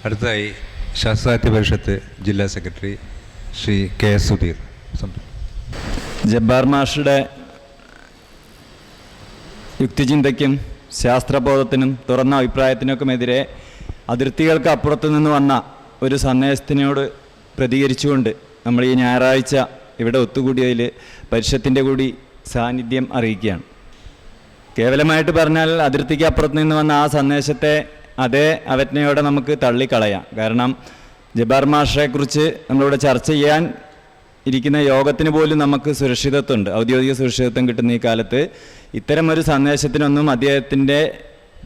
അടുത്തതായി ശാസ്ത്രസാഹിത്യ പരിഷത്ത് ജില്ലാ secretary Shri K S Sudheer. Jabbar മാഷുടെ യുക്തിചിന്തയ്ക്കും ശാസ്ത്രബോധത്തിനും തുറന്ന അഭിപ്രായത്തിനൊക്കെമെതിരെ അതിർത്തികൾക്ക് അപ്പുറത്തു നിന്ന് വന്ന ഒരു സന്ദേശത്തിനോട് പ്രതികരിച്ചുകൊണ്ട് നമ്മൾ ഈ ഞായറാഴ്ച ഇവിടെ ഒത്തുകൂടിയതിൽ പരിഷത്തിൻ്റെ കൂടി സാന്നിധ്യം അറിയിക്കുകയാണ്. കേവലമായിട്ട് പറഞ്ഞാൽ അതിർത്തിക്ക് അപ്പുറത്ത് നിന്ന് വന്ന ആ സന്ദേശത്തെ അതേ അവജ്ഞയോടെ നമുക്ക് തള്ളിക്കളയാം. കാരണം ജബ്ബാർ മാഷയെക്കുറിച്ച് നമ്മളിവിടെ ചർച്ച ചെയ്യാൻ ഇരിക്കുന്ന യോഗത്തിന് പോലും നമുക്ക് സുരക്ഷിതത്വമുണ്ട്, ഔദ്യോഗിക സുരക്ഷിതത്വം കിട്ടുന്ന ഈ കാലത്ത്. ഇത്തരമൊരു സന്ദേശത്തിനൊന്നും അദ്ദേഹത്തിൻ്റെ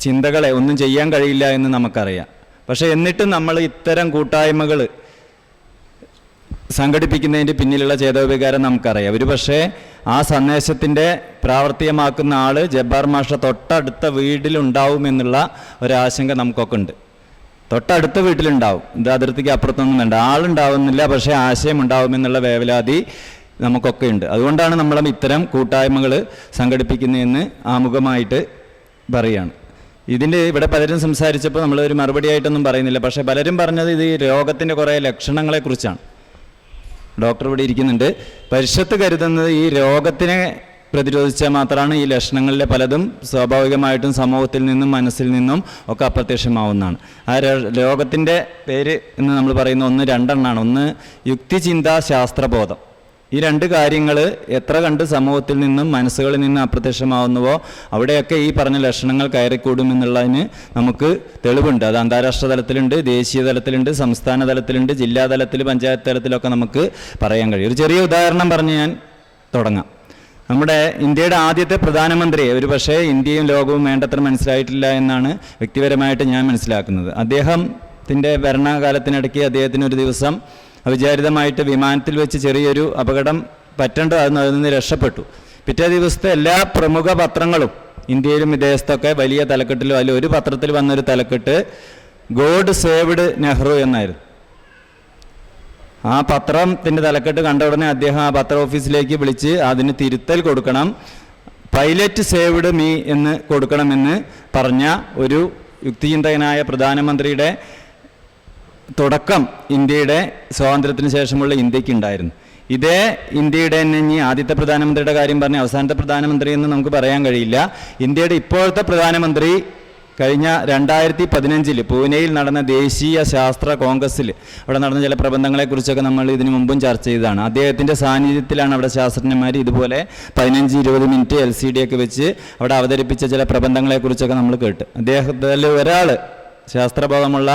ചിന്തകളെ ഒന്നും ചെയ്യാൻ കഴിയില്ല എന്ന് നമുക്കറിയാം. പക്ഷേ എന്നിട്ടും നമ്മൾ ഇത്തരം കൂട്ടായ്മകൾ സംഘടിപ്പിക്കുന്നതിൻ്റെ പിന്നിലുള്ള ചേതോവികാരം നമുക്കറിയാം. ഒരു പക്ഷേ ആ സന്ദേശത്തിൻ്റെ പ്രാവർത്തികമാക്കുന്ന ആൾ ജബ്ബാർ മാഷ തൊട്ടടുത്ത വീട്ടിലുണ്ടാവുമെന്നുള്ള ഒരാശങ്ക നമുക്കൊക്കെ ഉണ്ട്. തൊട്ടടുത്ത വീട്ടിലുണ്ടാവും, ഇത് അതിർത്തിക്ക് അപ്പുറത്തൊന്നും വേണ്ട, ആളുണ്ടാവുന്നില്ല, പക്ഷേ ആശയം ഉണ്ടാവുമെന്നുള്ള വേവലാതി നമുക്കൊക്കെ ഉണ്ട്. അതുകൊണ്ടാണ് നമ്മൾ ഇത്തരം കൂട്ടായ്മകൾ സംഘടിപ്പിക്കുന്നതെന്ന് ആമുഖമായിട്ട് പറയുകയാണ്. ഇതിൻ്റെ ഇവിടെ പലരും സംസാരിച്ചപ്പോൾ നമ്മളൊരു മറുപടിയായിട്ടൊന്നും പറയുന്നില്ല. പക്ഷേ പലരും പറഞ്ഞത് ഇത് ഈ രോഗത്തിൻ്റെ കുറേ ലക്ഷണങ്ങളെക്കുറിച്ചാണ്. ഡോക്ടർ ഇവിടെ ഇരിക്കുന്നുണ്ട്. പരിഷത്ത് കരുതുന്നത് ഈ രോഗത്തിനെ പ്രതിരോധിച്ചാൽ മാത്രമാണ് ഈ ലക്ഷണങ്ങളിലെ പലതും സ്വാഭാവികമായിട്ടും സമൂഹത്തിൽ നിന്നും മനസ്സിൽ നിന്നും ഒക്കെ അപ്രത്യക്ഷമാവുന്നതാണ്. ആ രോഗത്തിൻ്റെ പേര് എന്ന് നമ്മൾ പറയുന്ന രണ്ടെണ്ണമാണ്. ഒന്ന് യുക്തിചിന്ത, ശാസ്ത്രബോധം. ഈ രണ്ട് കാര്യങ്ങൾ എത്ര കണ്ട് സമൂഹത്തിൽ നിന്നും മനസ്സുകളിൽ നിന്നും അപ്രത്യക്ഷമാവുന്നുവോ അവിടെയൊക്കെ ഈ പറഞ്ഞ ലക്ഷണങ്ങൾ കയറിക്കൂടുമെന്നുള്ളതിന് നമുക്ക് തെളിവുണ്ട്. അത് അന്താരാഷ്ട്ര തലത്തിലുണ്ട്, ദേശീയ തലത്തിലുണ്ട്, സംസ്ഥാന തലത്തിലുണ്ട്, ജില്ലാ തലത്തിൽ, പഞ്ചായത്ത് തലത്തിലൊക്കെ നമുക്ക് പറയാൻ കഴിയും. ഒരു ചെറിയ ഉദാഹരണം പറഞ്ഞ് ഞാൻ തുടങ്ങാം. നമ്മുടെ ഇന്ത്യയുടെ ആദ്യത്തെ പ്രധാനമന്ത്രിയെ ഒരു പക്ഷേ ഇന്ത്യയും ലോകവും വേണ്ടത്ര മനസ്സിലായിട്ടില്ല എന്നാണ് വ്യക്തിപരമായിട്ട് ഞാൻ മനസ്സിലാക്കുന്നത്. അദ്ദേഹത്തിൻ്റെ ഭരണകാലത്തിനിടയ്ക്ക് അദ്ദേഹത്തിന് ഒരു ദിവസം അവിചാരിതമായിട്ട് വിമാനത്തിൽ വെച്ച് ചെറിയൊരു അപകടം പറ്റേണ്ടത് അതിൽ നിന്ന് രക്ഷപ്പെട്ടു. പിറ്റേ ദിവസത്തെ എല്ലാ പ്രമുഖ പത്രങ്ങളും ഇന്ത്യയിലും വിദേശത്തൊക്കെ വലിയ തലക്കെട്ടിലും അതിൽ ഒരു പത്രത്തിൽ വന്നൊരു തലക്കെട്ട് ഗോഡ് സേവ്ഡ് നെഹ്റു എന്നായിരുന്നു. ആ പത്രത്തിൻ്റെ തലക്കെട്ട് കണ്ട ഉടനെ അദ്ദേഹം ആ പത്ര ഓഫീസിലേക്ക് വിളിച്ച് അതിന് തിരുത്തൽ കൊടുക്കണം, പൈലറ്റ് സേവ്ഡ് മീ എന്ന് കൊടുക്കണമെന്ന് പറഞ്ഞ ഒരു യുക്തിചിന്തകനായ പ്രധാനമന്ത്രിയുടെ തുടക്കം ഇന്ത്യയുടെ സ്വാതന്ത്ര്യത്തിന് ശേഷമുള്ള ഇന്ത്യക്ക് ഉണ്ടായിരുന്നു. ഇതേ ഇന്ത്യയുടെ തന്നെ ഇനി ആദ്യത്തെ പ്രധാനമന്ത്രിയുടെ കാര്യം പറഞ്ഞ അവസാനത്തെ പ്രധാനമന്ത്രി എന്ന് നമുക്ക് പറയാൻ കഴിയില്ല. ഇന്ത്യയുടെ ഇപ്പോഴത്തെ പ്രധാനമന്ത്രി കഴിഞ്ഞ 2015 പൂനെയിൽ നടന്ന ദേശീയ ശാസ്ത്ര കോൺഗ്രസ്സിൽ അവിടെ നടന്ന ചില പ്രബന്ധങ്ങളെക്കുറിച്ചൊക്കെ നമ്മൾ ഇതിനു മുമ്പും ചർച്ച ചെയ്തതാണ്. അദ്ദേഹത്തിൻ്റെ സാന്നിധ്യത്തിലാണ് അവിടെ ശാസ്ത്രജ്ഞന്മാർ ഇതുപോലെ 15-20 മിനിറ്റ് LCD ഒക്കെ വെച്ച് അവിടെ അവതരിപ്പിച്ച ചില പ്രബന്ധങ്ങളെക്കുറിച്ചൊക്കെ നമ്മൾ കേട്ട്. അദ്ദേഹത്തിൽ ഒരാൾ ശാസ്ത്രബോധമുള്ള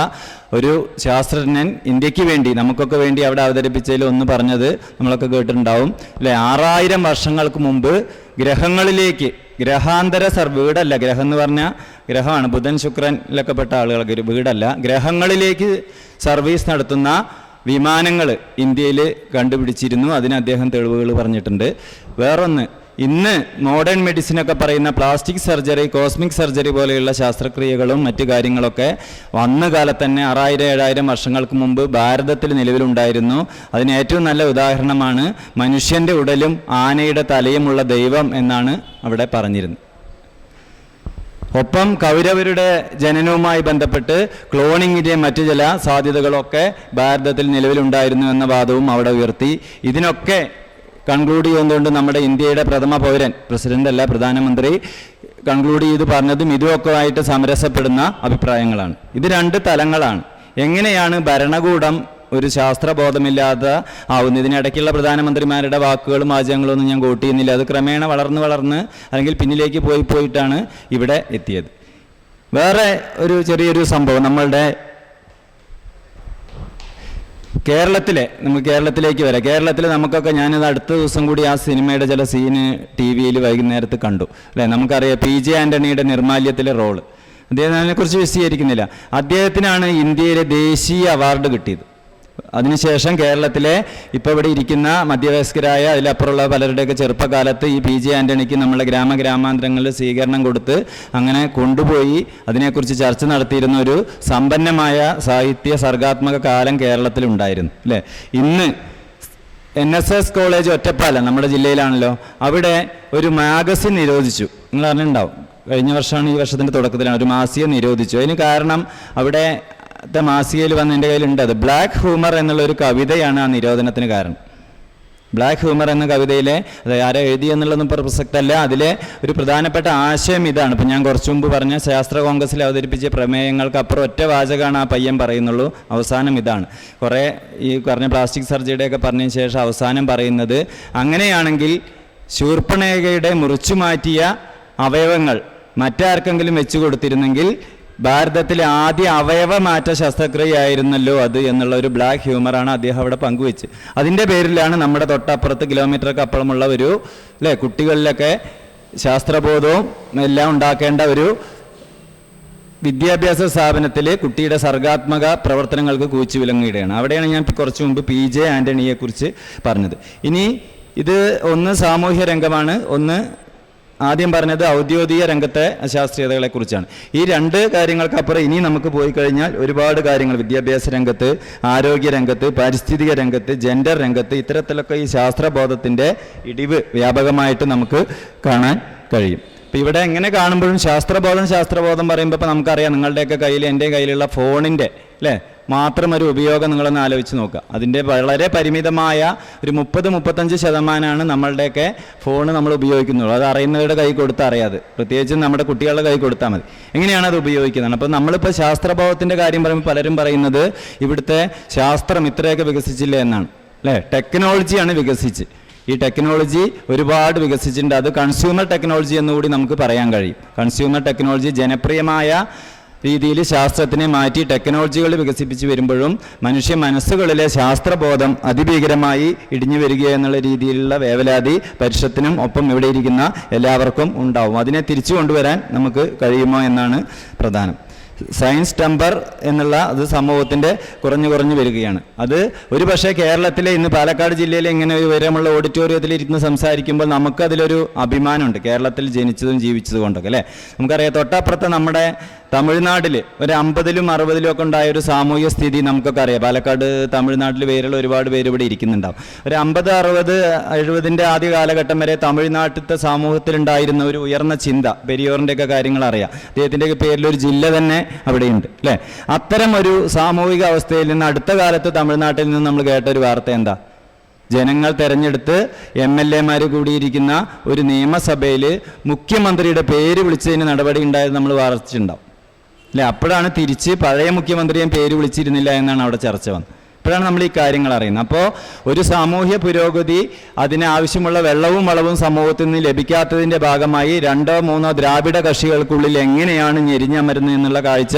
ഒരു ശാസ്ത്രജ്ഞൻ ഇന്ത്യക്ക് വേണ്ടി നമുക്കൊക്കെ വേണ്ടി അവിടെ അവതരിപ്പിച്ചതിൽ ഒന്ന് പറഞ്ഞത് നമ്മളൊക്കെ കേട്ടിട്ടുണ്ടാവും അല്ലേ. 6000 വർഷങ്ങൾക്ക് മുമ്പ് ഗ്രഹങ്ങളിലേക്ക് ഗ്രഹാന്തര വീടല്ല, ഗ്രഹം എന്ന് പറഞ്ഞാൽ ഗ്രഹമാണ്, ബുധൻ ശുക്രനിലൊക്കെ പെട്ട ആളുകൾക്ക്, വീടല്ല, ഗ്രഹങ്ങളിലേക്ക് സർവീസ് നടത്തുന്ന വിമാനങ്ങൾ ഇന്ത്യയിൽ കണ്ടുപിടിച്ചിരുന്നു. അതിന് അദ്ദേഹം തെളിവുകൾ പറഞ്ഞിട്ടുണ്ട്. വേറൊന്ന്, ഇന്ന് മോഡേൺ മെഡിസിനൊക്കെ പറയുന്ന പ്ലാസ്റ്റിക് സർജറി, കോസ്മിക് സർജറി പോലെയുള്ള ശാസ്ത്രക്രിയകളും മറ്റു കാര്യങ്ങളൊക്കെ വന്ന കാലത്ത് തന്നെ 6000-7000 വർഷങ്ങൾക്ക് മുമ്പ് ഭാരതത്തിൽ നിലവിലുണ്ടായിരുന്നു. അതിന് ഏറ്റവും നല്ല ഉദാഹരണമാണ് മനുഷ്യൻ്റെ ഉടലും ആനയുടെ തലയുമുള്ള ദൈവം എന്നാണ് അവിടെ പറഞ്ഞിരുന്നത്. ഒപ്പം കൗരവരുടെ ജനനവുമായി ബന്ധപ്പെട്ട് ക്ലോണിങ്ങിൻ്റെ മറ്റു ചില സാധ്യതകളൊക്കെ ഭാരതത്തിൽ നിലവിലുണ്ടായിരുന്നു എന്ന വാദവും അവിടെ ഉയർത്തി. ഇതിനൊക്കെ കൺക്ലൂഡ് ചെയ്യുന്നതുകൊണ്ട് നമ്മുടെ ഇന്ത്യയുടെ പ്രഥമ പൗരൻ, പ്രസിഡന്റ് അല്ല പ്രധാനമന്ത്രി, കൺക്ലൂഡ് ചെയ്ത് പറഞ്ഞതും ഇതുമൊക്കെ ആയിട്ട് സമരസപ്പെടുന്ന അഭിപ്രായങ്ങളാണ്. ഇത് രണ്ട് തലങ്ങളാണ്. എങ്ങനെയാണ് ഭരണകൂടം ഒരു ശാസ്ത്രബോധമില്ലാതെ ആവുന്നത്? ഇതിനിടയ്ക്കുള്ള പ്രധാനമന്ത്രിമാരുടെ വാക്കുകളും വാചകങ്ങളും ഒന്നും ഞാൻ കോട്ട് ചെയ്യുന്നില്ല. അത് ക്രമേണ വളർന്ന് അല്ലെങ്കിൽ പിന്നിലേക്ക് പോയിട്ടാണ് ഇവിടെ എത്തിയത്. വേറെ ഒരു ചെറിയൊരു സംഭവം, നമ്മളുടെ നമുക്ക് കേരളത്തിലേക്ക് വരാം. കേരളത്തിൽ നമുക്കൊക്കെ, ഞാനത് അടുത്ത ദിവസം കൂടി ആ സിനിമയുടെ ചില സീന് TV-യിൽ വൈകുന്നേരത്ത് കണ്ടു അല്ലേ. നമുക്കറിയാം PJ ആൻ്റണിയുടെ നിർമാല്യത്തിലെ റോള്. അദ്ദേഹം അതിനെക്കുറിച്ച് വിശദീകരിക്കുന്നില്ല. അദ്ദേഹത്തിനാണ് ഇന്ത്യയിലെ ദേശീയ അവാർഡ് കിട്ടിയത്. അതിനുശേഷം കേരളത്തിലെ ഇപ്പോൾ ഇവിടെ ഇരിക്കുന്ന മധ്യവയസ്കരായ അതിലപ്പുറമുള്ള പലരുടെയൊക്കെ ചെറുപ്പകാലത്ത് ഈ PJ ആൻ്റണിക്ക് നമ്മളെ ഗ്രാമാന്തരങ്ങളിൽ സ്വീകരണം കൊടുത്ത് അങ്ങനെ കൊണ്ടുപോയി അതിനെക്കുറിച്ച് ചർച്ച നടത്തിയിരുന്ന ഒരു സമ്പന്നമായ സാഹിത്യ സർഗാത്മക കാലം കേരളത്തിലുണ്ടായിരുന്നു അല്ലേ. ഇന്ന് NSS കോളേജ് ഒറ്റപ്പാലം നമ്മുടെ ജില്ലയിലാണല്ലോ, അവിടെ ഒരു മാഗസിൻ നിരോധിച്ചു. നിങ്ങൾ അറിഞ്ഞിട്ടുണ്ടാവും, കഴിഞ്ഞ വർഷമാണ്, ഈ വർഷത്തിൻ്റെ തുടക്കത്തിലാണ് ഒരു മാസിക നിരോധിച്ചു. അതിന് കാരണം അവിടെ മാസികയിൽ വന്ന് എൻ്റെ കയ്യിലുണ്ട്. അത് ബ്ലാക്ക് ഹ്യൂമർ എന്നുള്ളൊരു കവിതയാണ് ആ നിരോധനത്തിന് കാരണം. ബ്ലാക്ക് ഹ്യൂമർ എന്ന കവിതയിലെ അത് ആരോ എഴുതി എന്നുള്ളതൊന്നും പ്രസക്തമല്ല. അതിലെ ഒരു പ്രധാനപ്പെട്ട ആശയം ഇതാണ്. ഇപ്പം ഞാൻ കുറച്ചു മുമ്പ് പറഞ്ഞ ശാസ്ത്ര കോൺഗ്രസ്സിൽ അവതരിപ്പിച്ച പ്രമേയങ്ങൾക്കപ്പുറം ഒറ്റ വാചകമാണ് ആ പയ്യൻ പറയുന്നുള്ളൂ. അവസാനം ഇതാണ്. കുറേ ഈ പറഞ്ഞ പ്ലാസ്റ്റിക് സർജറിയുടെയൊക്കെ പറഞ്ഞതിന് ശേഷം അവസാനം പറയുന്നത്, അങ്ങനെയാണെങ്കിൽ ശൂർപ്പണേഖയുടെ മുറിച്ചു മാറ്റിയ അവയവങ്ങൾ മറ്റാർക്കെങ്കിലും വെച്ചു കൊടുത്തിരുന്നെങ്കിൽ ഭാരതത്തിലെ ആദ്യ അവയവമാറ്റ ശസ്ത്രക്രിയയായിരുന്നല്ലോ അത് എന്നുള്ള ഒരു ബ്ലാക്ക് ഹ്യൂമറാണ് അദ്ദേഹം അവിടെ പങ്കുവെച്ച്. അതിൻ്റെ പേരിലാണ് നമ്മുടെ തൊട്ടപ്പുറത്ത് കിലോമീറ്ററൊക്കെ അപ്പുറമുള്ള ഒരു കുട്ടികളിലൊക്കെ ശാസ്ത്രബോധവും എല്ലാം ഉണ്ടാക്കേണ്ട ഒരു വിദ്യാഭ്യാസ സ്ഥാപനത്തിൽ കുട്ടിയുടെ സർഗാത്മക പ്രവർത്തനങ്ങൾക്ക് കൂച്ചുവിലങ്ങിടുകയാണ്. അവിടെയാണ് ഞാൻ കുറച്ചു മുമ്പ് PJ ആൻ്റണിയെക്കുറിച്ച് പറഞ്ഞത്. ഇനി ഇത് ഒന്ന് സാമൂഹ്യ രംഗമാണ്, ഒന്ന് ആദ്യം പറഞ്ഞത് ഔദ്യോഗിക രംഗത്തെ അശാസ്ത്രീയതകളെക്കുറിച്ചാണ്. ഈ രണ്ട് കാര്യങ്ങൾക്കപ്പുറം ഇനി നമുക്ക് പോയി കഴിഞ്ഞാൽ ഒരുപാട് കാര്യങ്ങൾ വിദ്യാഭ്യാസ രംഗത്ത്, ആരോഗ്യ രംഗത്ത്, പാരിസ്ഥിതിക രംഗത്ത്, ജെൻഡർ രംഗത്ത് ഇത്തരത്തിലൊക്കെ ഈ ശാസ്ത്രബോധത്തിൻ്റെ ഇടിവ് വ്യാപകമായിട്ട് നമുക്ക് കാണാൻ കഴിയും. ഇപ്പം ഇവിടെ എങ്ങനെ കാണുമ്പോഴും ശാസ്ത്രബോധം പറയുമ്പോൾ ഇപ്പം നമുക്കറിയാം, നിങ്ങളുടെയൊക്കെ കയ്യിൽ എൻ്റെ കയ്യിലുള്ള ഫോണിൻ്റെ മാത്രം ഒരു ഉപയോഗം നിങ്ങളൊന്ന് ആലോചിച്ച് നോക്കുക. അതിൻ്റെ വളരെ പരിമിതമായ ഒരു 30-35% നമ്മളുടെയൊക്കെ ഫോണ് നമ്മൾ ഉപയോഗിക്കുന്നുള്ളൂ. അത് അറിയുന്നവരുടെ കൈ കൊടുത്താൽ അറിയാതെ, പ്രത്യേകിച്ചും നമ്മുടെ കുട്ടികളുടെ കൈ കൊടുത്താൽ മതി. എങ്ങനെയാണ് അത് ഉപയോഗിക്കുന്നത്? അപ്പോൾ നമ്മളിപ്പോൾ ശാസ്ത്രബോധത്തിൻ്റെ കാര്യം പറയുമ്പോൾ പലരും പറയുന്നത് ഇവിടുത്തെ ശാസ്ത്രം ഇത്രയൊക്കെ വികസിച്ചില്ല എന്നാണ്. ടെക്നോളജിയാണ് വികസിച്ച്. ഈ ടെക്നോളജി ഒരുപാട് വികസിച്ചിട്ടുണ്ട്. അത് കൺസ്യൂമർ ടെക്നോളജി എന്നുകൂടി നമുക്ക് പറയാൻ കഴിയും. കൺസ്യൂമർ ടെക്നോളജി ജനപ്രിയമായ രീതിയിൽ ശാസ്ത്രത്തിനെ മാറ്റി ടെക്നോളജികൾ വികസിപ്പിച്ച് വരുമ്പോഴും മനുഷ്യ മനസ്സുകളിലെ ശാസ്ത്രബോധം അതിഭീകരമായി ഇടിഞ്ഞു വരിക എന്നുള്ള രീതിയിലുള്ള വേവലാതി പരിഷത്തിനും ഒപ്പം ഇവിടെ ഇരിക്കുന്ന എല്ലാവർക്കും ഉണ്ടാവും. അതിനെ തിരിച്ചു കൊണ്ടുവരാൻ നമുക്ക് കഴിയുമോ എന്നാണ് പ്രധാനം. സയൻസ് ടെമ്പർ എന്നുള്ള അത് സമൂഹത്തിൻ്റെ കുറഞ്ഞു വരികയാണ്. അത് ഒരു പക്ഷേ കേരളത്തിലെ ഇന്ന് പാലക്കാട് ജില്ലയിലെ ഇങ്ങനെ ഒരു ഉയരമുള്ള ഓഡിറ്റോറിയത്തിൽ ഇരുന്ന് സംസാരിക്കുമ്പോൾ നമുക്കതിലൊരു അഭിമാനമുണ്ട്, കേരളത്തിൽ ജനിച്ചതും ജീവിച്ചതും കൊണ്ടൊക്കെ അല്ലേ. നമുക്കറിയാം, തൊട്ടപ്പുറത്ത് നമ്മുടെ തമിഴ്നാട്ടിൽ ഒരു 50-ലും 60-ലും ഒക്കെ ഉണ്ടായ ഒരു സാമൂഹ്യ സ്ഥിതി നമുക്കൊക്കെ അറിയാം. പാലക്കാട് തമിഴ്നാട്ടിൽ പേരുള്ള ഒരുപാട് പേര് ഇവിടെ ഇരിക്കുന്നുണ്ടാവും. ഒരു 50, 60, 70-ൻ്റെ ആദ്യ കാലഘട്ടം വരെ തമിഴ്നാട്ടിലത്തെ സമൂഹത്തിലുണ്ടായിരുന്ന ഒരു ഉയർന്ന ചിന്ത, പെരിയോറിൻ്റെയൊക്കെ കാര്യങ്ങൾ അറിയാം. അദ്ദേഹത്തിൻ്റെയൊക്കെ പേരിലൊരു ജില്ല തന്നെ അവിടെയുണ്ട് അല്ലേ. അത്തരം ഒരു സാമൂഹിക അവസ്ഥയിൽ നിന്ന് അടുത്ത കാലത്ത് തമിഴ്നാട്ടിൽ നിന്ന് നമ്മൾ കേട്ട ഒരു വാർത്ത എന്താ? ജനങ്ങൾ തെരഞ്ഞെടുത്ത് MLA-മാർ കൂടിയിരിക്കുന്ന ഒരു നിയമസഭയിൽ മുഖ്യമന്ത്രിയുടെ പേര് വിളിച്ചതിന് നടപടി ഉണ്ടായത് നമ്മൾ വാർത്തിട്ടുണ്ടാവും അല്ലേ. അപ്പോഴാണ് തിരിച്ച് പഴയ മുഖ്യമന്ത്രിയും പേര് വിളിച്ചിരുന്നില്ല എന്നാണ് അവിടെ ചർച്ച വന്നത്. അപ്പോഴാണ് നമ്മൾ ഈ കാര്യങ്ങൾ അറിയുന്നത്. അപ്പോൾ ഒരു സാമൂഹ്യ പുരോഗതി, അതിനാവശ്യമുള്ള വെള്ളവും വളവും സമൂഹത്തിൽ നിന്ന് ലഭിക്കാത്തതിൻ്റെ ഭാഗമായി 2-3 ദ്രാവിഡ കക്ഷികൾക്കുള്ളിൽ എങ്ങനെയാണ് ഞെരിഞ്ഞമരുന്നത് എന്നുള്ള കാഴ്ച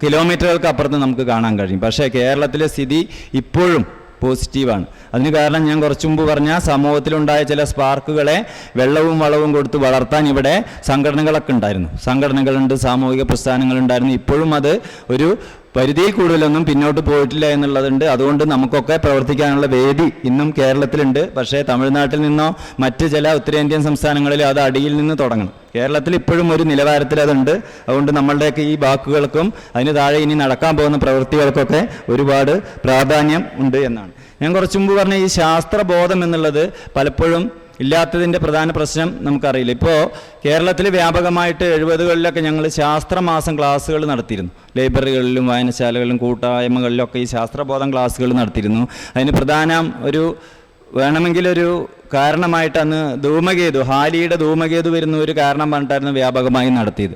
കിലോമീറ്ററുകൾക്ക് അപ്പുറത്ത് നമുക്ക് കാണാൻ കഴിയും. പക്ഷേ കേരളത്തിലെ സ്ഥിതി ഇപ്പോഴും പോസിറ്റീവാണ്. അതിന് കാരണം ഞാൻ കുറച്ചു മുമ്പ് പറഞ്ഞ സമൂഹത്തിലുണ്ടായ ചില സ്പാർക്കുകളെ വെള്ളവും വളവും കൊടുത്ത് വളർത്താൻ ഇവിടെ സംഘടനകളൊക്കെ ഉണ്ടായിരുന്നു. സംഘടനകളുണ്ട്, സാമൂഹിക പ്രസ്ഥാനങ്ങളുണ്ടായിരുന്നു. ഇപ്പോഴും അത് ഒരു പരിധിയിൽ കൂടുതലൊന്നും പിന്നോട്ട് പോയിട്ടില്ല എന്നുള്ളതുണ്ട്. അതുകൊണ്ട് നമുക്കൊക്കെ പ്രവർത്തിക്കാനുള്ള വേദി ഇന്നും കേരളത്തിലുണ്ട്. പക്ഷേ തമിഴ്നാട്ടിൽ നിന്നോ മറ്റ് ചില ഉത്തരേന്ത്യൻ സംസ്ഥാനങ്ങളിലോ അത് അടിയിൽ നിന്ന് തുടങ്ങണം. കേരളത്തിൽ ഇപ്പോഴും ഒരു നിലവാരത്തിൽ അതുണ്ട്. അതുകൊണ്ട് നമ്മളുടെയൊക്കെ ഈ വാക്കുകൾക്കും അതിന് താഴെ ഇനി നടക്കാൻ പോകുന്ന പ്രവൃത്തികൾക്കൊക്കെ ഒരുപാട് പ്രാധാന്യം ഉണ്ട് എന്നാണ്. ഞാൻ കുറച്ചു മുമ്പ് പറഞ്ഞ ഈ ശാസ്ത്രബോധം എന്നുള്ളത് പലപ്പോഴും ഇല്ലാത്തതിൻ്റെ പ്രധാന പ്രശ്നം നമുക്കറിയില്ല. ഇപ്പോൾ കേരളത്തിൽ വ്യാപകമായിട്ട് 70-കളിലൊക്കെ ഞങ്ങൾ ശാസ്ത്രമാസം ക്ലാസ്സുകൾ നടത്തിയിരുന്നു. ലൈബ്രറികളിലും വായനശാലകളിലും കൂട്ടായ്മകളിലൊക്കെ ഈ ശാസ്ത്രബോധം ക്ലാസ്സുകൾ നടത്തിയിരുന്നു. അതിന് പ്രധാന ഒരു വേണമെങ്കിലൊരു കാരണമായിട്ട് അന്ന് ധൂമകേതു, ഹാലിയുടെ ധൂമകേതു വരുന്ന ഒരു കാരണം പറഞ്ഞിട്ടായിരുന്നു വ്യാപകമായി നടത്തിയത്.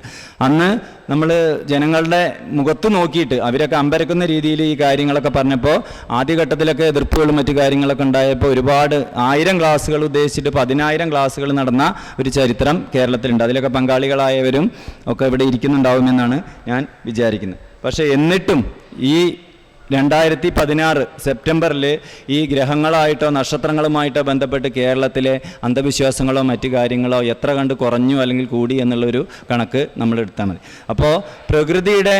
അന്ന് നമ്മൾ ജനങ്ങളുടെ മുഖത്ത് നോക്കിയിട്ട് അവരൊക്കെ അമ്പരക്കുന്ന രീതിയിൽ ഈ കാര്യങ്ങളൊക്കെ പറഞ്ഞപ്പോൾ ആദ്യഘട്ടത്തിലൊക്കെ എതിർപ്പുകളും മറ്റു കാര്യങ്ങളൊക്കെ ഉണ്ടായപ്പോൾ ഒരുപാട് 1000 ക്ലാസ്സുകൾ ഉദ്ദേശിച്ചിട്ട് 10,000 ക്ലാസ്സുകൾ നടന്ന ഒരു ചരിത്രം കേരളത്തിലുണ്ട്. അതിലൊക്കെ പങ്കാളികളായവരും ഒക്കെ ഇവിടെ ഇരിക്കുന്നുണ്ടാവുമെന്നാണ് ഞാൻ വിചാരിക്കുന്നത്. പക്ഷേ എന്നിട്ടും ഈ 2016 സെപ്റ്റംബറിൽ ഈ ഗ്രഹങ്ങളായിട്ടോ നക്ഷത്രങ്ങളുമായിട്ടോ ബന്ധപ്പെട്ട് കേരളത്തിലെ അന്ധവിശ്വാസങ്ങളോ മറ്റു കാര്യങ്ങളോ എത്ര കണ്ട് കുറഞ്ഞു അല്ലെങ്കിൽ കൂടി എന്നുള്ളൊരു കണക്ക് നമ്മൾ എടുത്താൽ മതി. അപ്പോൾ പ്രകൃതിയുടെ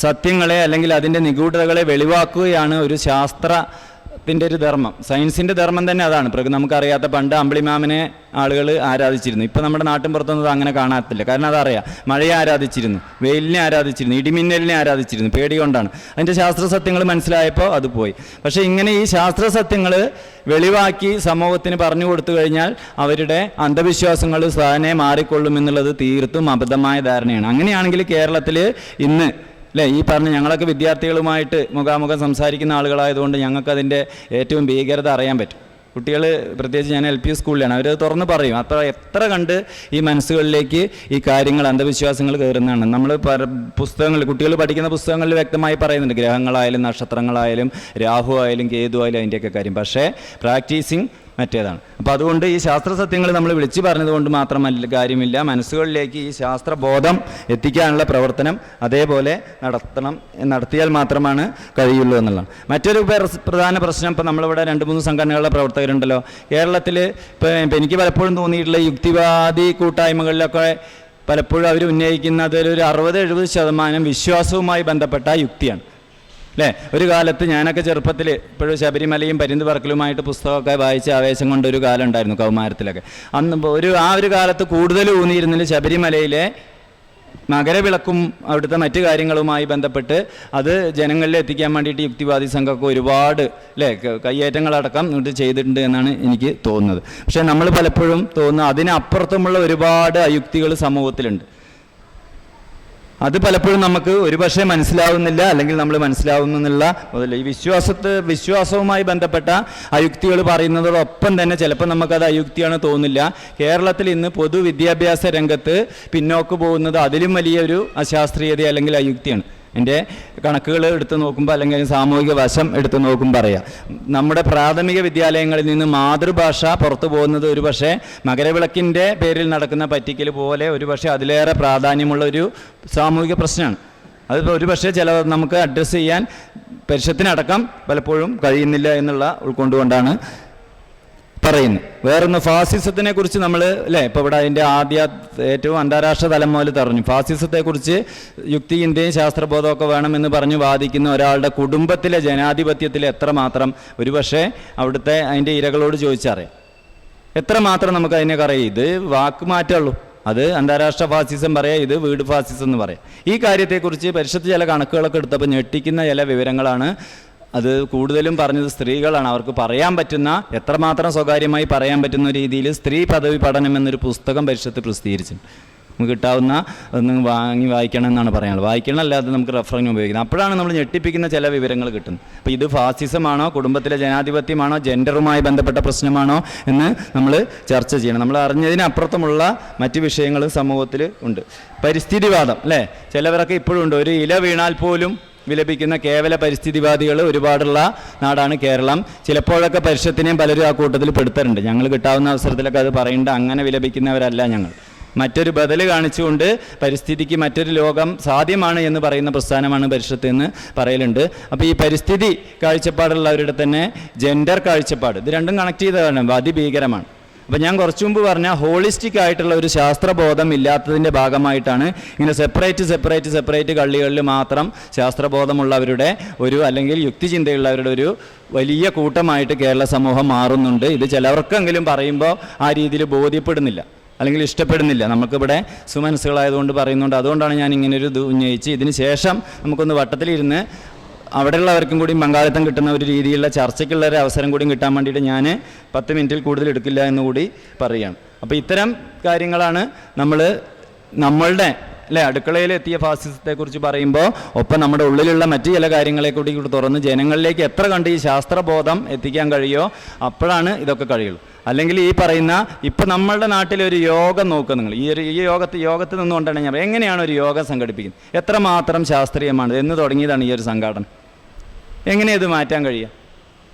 സത്യങ്ങളെ അല്ലെങ്കിൽ അതിൻ്റെ നിഗൂഢതകളെ വെളിവാക്കുകയാണ് ഒരു ശാസ്ത്രത്തിൻ്റെ ഒരു ധർമ്മം. സയൻസിൻ്റെ ധർമ്മം തന്നെ അതാണ്. നമുക്കറിയാത്ത പണ്ട് അമ്പിളിമാമനെ ആളുകൾ ആരാധിച്ചിരുന്നു. ഇപ്പം നമ്മുടെ നാട്ടിൻ പുറത്തൊന്നും അങ്ങനെ കാണാത്തില്ല. കാരണം അതറിയാം, മഴയെ ആരാധിച്ചിരുന്നു, വെയിലിനെ ആരാധിച്ചിരുന്നു, ഇടിമിന്നലിനെ ആരാധിച്ചിരുന്നു. പേടി കൊണ്ടാണ്. അതിൻ്റെ ശാസ്ത്ര സത്യങ്ങൾ മനസ്സിലായപ്പോൾ അത് പോയി. പക്ഷേ ഇങ്ങനെ ഈ ശാസ്ത്ര സത്യങ്ങൾ വെളിവാക്കി സമൂഹത്തിന് പറഞ്ഞു കൊടുത്തു കഴിഞ്ഞാൽ അവരുടെ അന്ധവിശ്വാസങ്ങൾ സാധനെ മാറിക്കൊള്ളും എന്നുള്ളത് തീർത്തും അബദ്ധമായ ധാരണയാണ്. അങ്ങനെയാണെങ്കിൽ കേരളത്തിൽ ഇന്ന് അല്ലേ? ഈ പറഞ്ഞ ഞങ്ങളൊക്കെ വിദ്യാർത്ഥികളുമായിട്ട് മുഖാമുഖം സംസാരിക്കുന്ന ആളുകളായതുകൊണ്ട് ഞങ്ങൾക്കതിൻ്റെ ഏറ്റവും ഭീകരത അറിയാൻ പറ്റും. കുട്ടികൾ, പ്രത്യേകിച്ച് ഞാൻ LP സ്കൂളിലാണ്, അവരത് തുറന്ന് പറയും. എത്ര കണ്ട് ഈ മനസ്സുകളിലേക്ക് ഈ കാര്യങ്ങൾ, അന്ധവിശ്വാസങ്ങൾ കയറുന്നതാണ്. നമ്മൾ പുസ്തകങ്ങൾ, കുട്ടികൾ പഠിക്കുന്ന പുസ്തകങ്ങളിൽ വ്യക്തമായി പറയുന്നുണ്ട്, ഗ്രഹങ്ങളായാലും നക്ഷത്രങ്ങളായാലും രാഹു ആയാലും കേതു ആയാലും അതിൻ്റെയൊക്കെ കാര്യം. പക്ഷേ പ്രാക്ടീസിങ് മറ്റേതാണ്. അപ്പോൾ അതുകൊണ്ട് ഈ ശാസ്ത്ര സത്യങ്ങൾ നമ്മൾ വിളിച്ചു പറഞ്ഞതുകൊണ്ട് മാത്രമല്ല കാര്യമില്ല, മനസ്സുകളിലേക്ക് ഈ ശാസ്ത്രബോധം എത്തിക്കാനുള്ള പ്രവർത്തനം അതേപോലെ നടത്തിയാൽ മാത്രമാണ് കഴിയുള്ളൂ എന്നുള്ളതാണ്. മറ്റൊരു പ്രധാന പ്രശ്നം, ഇപ്പോൾ നമ്മളിവിടെ 2-3 സംഘടനകളുടെ പ്രവർത്തകരുണ്ടല്ലോ കേരളത്തിൽ. ഇപ്പോൾ എനിക്ക് പലപ്പോഴും തോന്നിയിട്ടുള്ള യുക്തിവാദി കൂട്ടായ്മകളിലൊക്കെ പലപ്പോഴും അവർ ഉന്നയിക്കുന്നത് ഒരു 60-70% വിശ്വാസവുമായി ബന്ധപ്പെട്ട യുക്തിയാണ്, അല്ലേ? ഒരു കാലത്ത് ഞാനൊക്കെ ചെറുപ്പത്തിൽ ഇപ്പോഴും ശബരിമലയും പരിന്ത് പറക്കലുമായിട്ട് പുസ്തകമൊക്കെ വായിച്ച് ആവേശം കൊണ്ടൊരു കാലം ഉണ്ടായിരുന്നു കൗമാരത്തിലൊക്കെ. അന്ന് ആ ഒരു കാലത്ത് കൂടുതൽ ഊന്നിയിരുന്നത് ശബരിമലയിലെ മകരവിളക്കും അവിടുത്തെ മറ്റു കാര്യങ്ങളുമായി ബന്ധപ്പെട്ട് അത് ജനങ്ങളിൽ എത്തിക്കാൻ വേണ്ടിയിട്ട് യുക്തിവാദി സംഘമൊക്കെ ഒരുപാട്, അല്ലേ, കയ്യേറ്റങ്ങളടക്കം ഇത് ചെയ്തിട്ടുണ്ട് എന്നാണ് എനിക്ക് തോന്നുന്നത്. പക്ഷേ നമ്മൾ പലപ്പോഴും തോന്നുന്നത് അതിനപ്പുറത്തുമുള്ള ഒരുപാട് അയുക്തികൾ സമൂഹത്തിലുണ്ട്. അത് പലപ്പോഴും നമുക്ക് ഒരുപക്ഷെ മനസ്സിലാവുന്നില്ല, അല്ലെങ്കിൽ നമ്മൾ മനസ്സിലാവുന്നുള്ള ഈ വിശ്വാസവുമായി ബന്ധപ്പെട്ട അയുക്തികൾ പറയുന്നതോടൊപ്പം തന്നെ ചിലപ്പോൾ നമുക്കത് അയുക്തിയാണ് തോന്നില്ല. കേരളത്തിൽ ഇന്ന് പൊതുവിദ്യാഭ്യാസ രംഗത്ത് പിന്നോക്ക് പോകുന്നത് അതിലും വലിയൊരു അശാസ്ത്രീയത അല്ലെങ്കിൽ അയുക്തിയാണ്. എൻ്റെ കണക്കുകൾ എടുത്ത് നോക്കുമ്പോൾ, അല്ലെങ്കിൽ സാമൂഹിക വശം എടുത്ത് നോക്കുമ്പോൾ അറിയാം, നമ്മുടെ പ്രാഥമിക വിദ്യാലയങ്ങളിൽ നിന്ന് മാതൃഭാഷ പുറത്തു പോകുന്നത് ഒരുപക്ഷെ മകരവിളക്കിൻ്റെ പേരിൽ നടക്കുന്ന പറ്റിക്കൽ പോലെ ഒരുപക്ഷെ അതിലേറെ പ്രാധാന്യമുള്ള ഒരു സാമൂഹിക പ്രശ്നമാണ്. അത് ഒരുപക്ഷെ നമുക്ക് അഡ്രസ്സ് ചെയ്യാൻ പരിഷത്തിനടക്കം പലപ്പോഴും കഴിയുന്നില്ല എന്നുള്ള ഉൾക്കൊണ്ടുകൊണ്ടാണ് പറയുന്നത്. വേറൊന്ന്, ഫാസിസത്തിനെ കുറിച്ച് നമ്മൾ, അല്ലേ, ഇപ്പോൾ ഇവിടെ അതിൻ്റെ ഏറ്റവും അന്താരാഷ്ട്ര തലം മുതൽ പറഞ്ഞു ഫാസിസത്തെക്കുറിച്ച് യുക്തിയും ശാസ്ത്രബോധമൊക്കെ വേണമെന്ന് പറഞ്ഞ് വാദിക്കുന്ന ഒരാളുടെ കുടുംബത്തിലെ ജനാധിപത്യത്തിൽ എത്രമാത്രം ഒരുപക്ഷെ അവിടുത്തെ അതിൻ്റെ ഇരകളോട് ചോദിച്ചറിയാം, എത്രമാത്രം നമുക്ക് അതിനൊക്കെ അറിയാം. ഇത് വാക്ക് മാറ്റുള്ളൂ, അത് അന്താരാഷ്ട്ര ഫാസിസം പറയാം, ഇത് വീട് ഫാസിസം എന്ന് പറയാം. ഈ കാര്യത്തെക്കുറിച്ച് പരിഷത്ത് ചില കണക്കുകളൊക്കെ എടുത്തപ്പോൾ ഞെട്ടിക്കുന്ന ചില വിവരങ്ങളാണ്. അത് കൂടുതലും പറഞ്ഞത് സ്ത്രീകളാണ്. അവർക്ക് പറയാൻ പറ്റുന്ന, എത്രമാത്രം സ്വകാര്യമായി പറയാൻ പറ്റുന്ന രീതിയിൽ സ്ത്രീ പദവി പഠനം എന്നൊരു പുസ്തകം പരിഷത്ത് പ്രസിദ്ധീകരിച്ചിട്ടുണ്ട്. നമുക്ക് കിട്ടാവുന്ന ഒന്ന് വാങ്ങി വായിക്കണം എന്നാണ് പറയാനുള്ളത്. വായിക്കണം, അല്ലാതെ നമുക്ക് റെഫറിങ് ഉപയോഗിക്കുന്നത്. അപ്പോഴാണ് നമ്മൾ ഞെട്ടിപ്പിക്കുന്ന ചില വിവരങ്ങൾ കിട്ടുന്നത്. അപ്പോൾ ഇത് ഫാസിസമാണോ, കുടുംബത്തിലെ ജനാധിപത്യമാണോ, ജെൻഡറുമായി ബന്ധപ്പെട്ട പ്രശ്നമാണോ എന്ന് നമ്മൾ ചർച്ച ചെയ്യണം. നമ്മൾ അറിഞ്ഞതിനപ്പുറത്തുമുള്ള മറ്റ് വിഷയങ്ങൾ സമൂഹത്തിൽ ഉണ്ട്. പരിസ്ഥിതിവാദം, അല്ലേ, ചിലവരൊക്കെ ഇപ്പോഴും ഉണ്ട്. ഒരു ഇല വീണാൽ പോലും വിലപിക്കുന്ന കേവല പരിസ്ഥിതിവാദികൾ ഒരുപാടുള്ള നാടാണ് കേരളം. ചിലപ്പോഴൊക്കെ പരിഷത്തിനെയും പലരും ആ കൂട്ടത്തിൽ പെടുത്താറുണ്ട്. ഞങ്ങൾ കിട്ടാവുന്ന അവസരത്തിലൊക്കെ അത് പറയുന്നുണ്ട്. അങ്ങനെ വിലപിക്കുന്നവരല്ല ഞങ്ങൾ. മറ്റൊരു ബദൽ കാണിച്ചുകൊണ്ട് പരിസ്ഥിതിക്ക് മറ്റൊരു ലോകം സാധ്യമാണ് എന്ന് പറയുന്ന പ്രസ്ഥാനമാണ് പരിഷത്ത് എന്ന് പറയലുണ്ട്. അപ്പോൾ ഈ പരിസ്ഥിതി കാഴ്ചപ്പാടുള്ളവരുടെ തന്നെ ജെൻഡർ കാഴ്ചപ്പാട്, ഇത് രണ്ടും കണക്ട് ചെയ്തതാണ്, അതിഭീകരമാണ്. അപ്പോൾ ഞാൻ കുറച്ചു മുമ്പ് പറഞ്ഞ ഹോളിസ്റ്റിക് ആയിട്ടുള്ള ഒരു ശാസ്ത്രബോധം ഇല്ലാത്തതിൻ്റെ ഭാഗമായിട്ടാണ് ഇങ്ങനെ സെപ്പറേറ്റ് കള്ളികളിൽ മാത്രം ശാസ്ത്രബോധമുള്ളവരുടെ ഒരു, അല്ലെങ്കിൽ യുക്തിചിന്തയുള്ളവരുടെ ഒരു വലിയ കൂട്ടമായിട്ട് കേരള സമൂഹം മാറുന്നുണ്ട്. ഇത് ചിലവർക്കെങ്കിലും പറയുമ്പോൾ ആ രീതിയിൽ ബോധ്യപ്പെടുന്നില്ല, അല്ലെങ്കിൽ ഇഷ്ടപ്പെടുന്നില്ല. നമുക്കിവിടെ സുമനസ്സുകളായതുകൊണ്ട് പറയുന്നുണ്ട്. അതുകൊണ്ടാണ് ഞാൻ ഇങ്ങനൊരു ഇത് ഉന്നയിച്ച് ഇതിന് ശേഷം നമുക്കൊന്ന് വട്ടത്തിലിരുന്ന് അവിടെയുള്ളവർക്കും കൂടി പങ്കാളിത്തം കിട്ടുന്ന ഒരു രീതിയിലുള്ള ചർച്ചയ്ക്കുള്ള ഒരു അവസരം കൂടി കിട്ടാൻ വേണ്ടിയിട്ട് ഞാൻ 10 മിനിറ്റിൽ കൂടുതൽ എടുക്കില്ല എന്നുകൂടി പറയുകയാണ്. അപ്പോൾ ഇത്തരം കാര്യങ്ങളാണ് നമ്മളുടെ, അല്ലേ, അടുക്കളയിൽ എത്തിയ ഫാസിസത്തെക്കുറിച്ച് പറയുമ്പോൾ ഒപ്പം നമ്മുടെ ഉള്ളിലുള്ള മറ്റു ചില കാര്യങ്ങളെ കൂടി തുറന്ന് ജനങ്ങളിലേക്ക് എത്ര കണ്ട് ഈ ശാസ്ത്രബോധം എത്തിക്കാൻ കഴിയുമോ അപ്പോഴാണ് ഇതൊക്കെ കഴിയുള്ളൂ. അല്ലെങ്കിൽ ഈ പറയുന്ന, ഇപ്പം നമ്മളുടെ നാട്ടിലൊരു യോഗം നോക്കുക നിങ്ങൾ, ഈ യോഗത്ത് നിന്നുകൊണ്ടാണ് ഞാൻ എങ്ങനെയാണ് ഒരു യോഗം സംഘടിപ്പിക്കുന്നത്, എത്രമാത്രം ശാസ്ത്രീയമാണ്, എന്ന് തുടങ്ങിയതാണ് ഈ ഒരു സംഘാടനം. എങ്ങനെയത് മാറ്റാൻ കഴിയുക?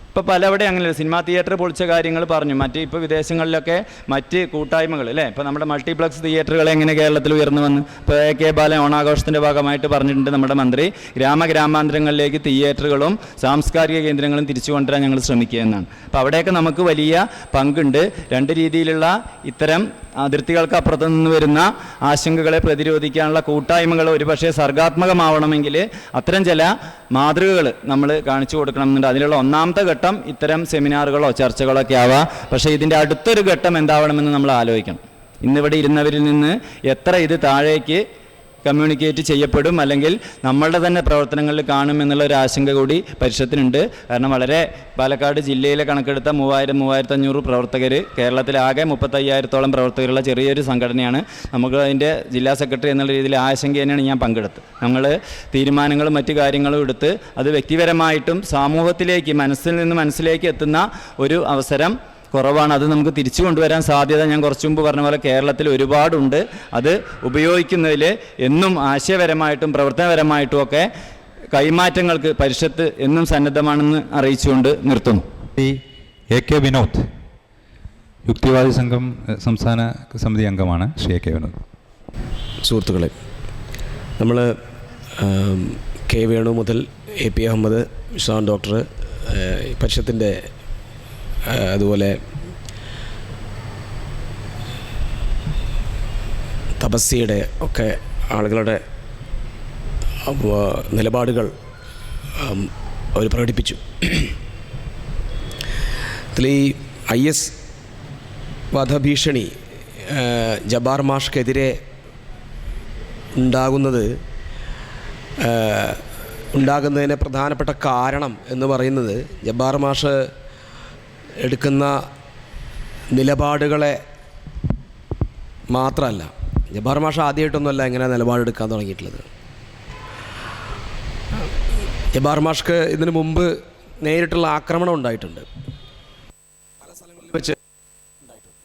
ഇപ്പോൾ പലവിടെ അങ്ങനെയല്ല. സിനിമാ തിയേറ്റർ പൊളിച്ച കാര്യങ്ങൾ പറഞ്ഞു. ഇപ്പോൾ വിദേശങ്ങളിലൊക്കെ മറ്റ് കൂട്ടായ്മകൾ, അല്ലേ, ഇപ്പോൾ നമ്മുടെ മൾട്ടിപ്ലക്സ് തിയേറ്ററുകൾ എങ്ങനെ കേരളത്തിൽ ഉയർന്നു വന്ന്, ഇപ്പോൾ AK ബാലൻ ഓണാഘോഷത്തിൻ്റെ ഭാഗമായിട്ട് പറഞ്ഞിട്ടുണ്ട് നമ്മുടെ മന്ത്രി, ഗ്രാമഗ്രാമാന്തരങ്ങളിലേക്ക് തിയേറ്ററുകളും സാംസ്കാരിക കേന്ദ്രങ്ങളും തിരിച്ചു കൊണ്ടുവരാൻ ഞങ്ങൾ ശ്രമിക്കുക എന്നാണ്. അപ്പോൾ അവിടെയൊക്കെ നമുക്ക് വലിയ പങ്കുണ്ട്. രണ്ട് രീതിയിലുള്ള ഇത്തരം അതിർത്തികൾക്ക് അപ്പുറത്തു നിന്ന് വരുന്ന ആശങ്കകളെ പ്രതിരോധിക്കാനുള്ള കൂട്ടായ്മകൾ ഒരുപക്ഷെ സർഗാത്മകമാവണമെങ്കിൽ അത്തരം ചില മാതൃകകൾ നമ്മൾ കാണിച്ചു കൊടുക്കണമെന്നുണ്ട്. അതിലുള്ള ഒന്നാമത്തെ ഘട്ടം ഇത്തരം സെമിനാറുകളോ ചർച്ചകളോ ഒക്കെ ആവാം. പക്ഷേ ഇതിൻ്റെ അടുത്തൊരു ഘട്ടം എന്താവണമെന്ന് നമ്മൾ ആലോചിക്കണം. ഇന്നിവിടെ ഇരുന്നവരിൽ നിന്ന് എത്ര ഇത് താഴേക്ക് കമ്മ്യൂണിക്കേറ്റ് ചെയ്യപ്പെടും, അല്ലെങ്കിൽ നമ്മളുടെ തന്നെ പ്രവർത്തനങ്ങളിൽ കാണും എന്നുള്ള ഒരു ആശങ്ക കൂടി പരിഷത്തിനുണ്ട്. കാരണം വളരെ പാലക്കാട് ജില്ലയിലെ കണക്കെടുത്ത 3000-3500 പ്രവർത്തകർ, കേരളത്തിലാകെ 35,000-ഓളം പ്രവർത്തകരുള്ള ചെറിയൊരു സംഘടനയാണ്. നമുക്ക് അതിൻ്റെ ജില്ലാ സെക്രട്ടറി എന്നുള്ള രീതിയിൽ ആശങ്ക തന്നെയാണ് ഞാൻ പങ്കെടുത്തത്. ഞങ്ങൾ തീരുമാനങ്ങളും മറ്റു കാര്യങ്ങളും എടുത്ത് അത് വ്യക്തിപരമായിട്ടും സമൂഹത്തിലേക്ക്, മനസ്സിൽ നിന്ന് മനസ്സിലേക്ക് എത്തുന്ന ഒരു അവസരം കുറവാണ്. അത് നമുക്ക് തിരിച്ചു കൊണ്ടുവരാൻ സാധ്യത ഞാൻ കുറച്ചു മുമ്പ് പറഞ്ഞ പോലെ കേരളത്തിൽ ഒരുപാടുണ്ട്. അത് ഉപയോഗിക്കുന്നതിൽ എന്നും ആശയപരമായിട്ടും പ്രവർത്തനപരമായിട്ടും ഒക്കെ കൈമാറ്റങ്ങൾക്ക് പരിഷത്ത് എന്നും സന്നദ്ധമാണെന്ന് അറിയിച്ചുകൊണ്ട് നിർത്തുന്നു. AK വിനോദ്, യുക്തിവാദി സംഘം സംസ്ഥാന സമിതി അംഗമാണ്. ശ്രീ AK വിനോദ്. സുഹൃത്തുക്കളെ, നമ്മൾ K വേണു മുതൽ AP അഹമ്മദ്, വിശ്വാൻ ഡോക്ടർ, പരിഷത്തിൻ്റെ അതുപോലെ തപസ്യയുടെ ഒക്കെ ആളുകളുടെ നിലപാടുകൾ അവർ പ്രകടിപ്പിച്ചു. ഇതിൽ ഈ IS വധഭീഷണി ജബ്ബാർ മാഷ്ക്കെതിരെ ഉണ്ടാകുന്നതിന് പ്രധാനപ്പെട്ട കാരണം എന്ന് പറയുന്നത് ജബ്ബാർ മാഷ് എടുക്കുന്ന നിലപാടുകളെ മാത്രമല്ല. ജബ്ബാർ മാഷ് ആദ്യമായിട്ടൊന്നുമല്ല ഇങ്ങനെ നിലപാടെടുക്കാൻ തുടങ്ങിയിട്ടുള്ളത്. ജബ്ബാർ മാഷ്ക്ക് ഇതിനു മുമ്പ് നേരിട്ടുള്ള ആക്രമണം ഉണ്ടായിട്ടുണ്ട്, പല സ്ഥലങ്ങളിൽ വെച്ച് ഉണ്ടായിട്ടുണ്ട്.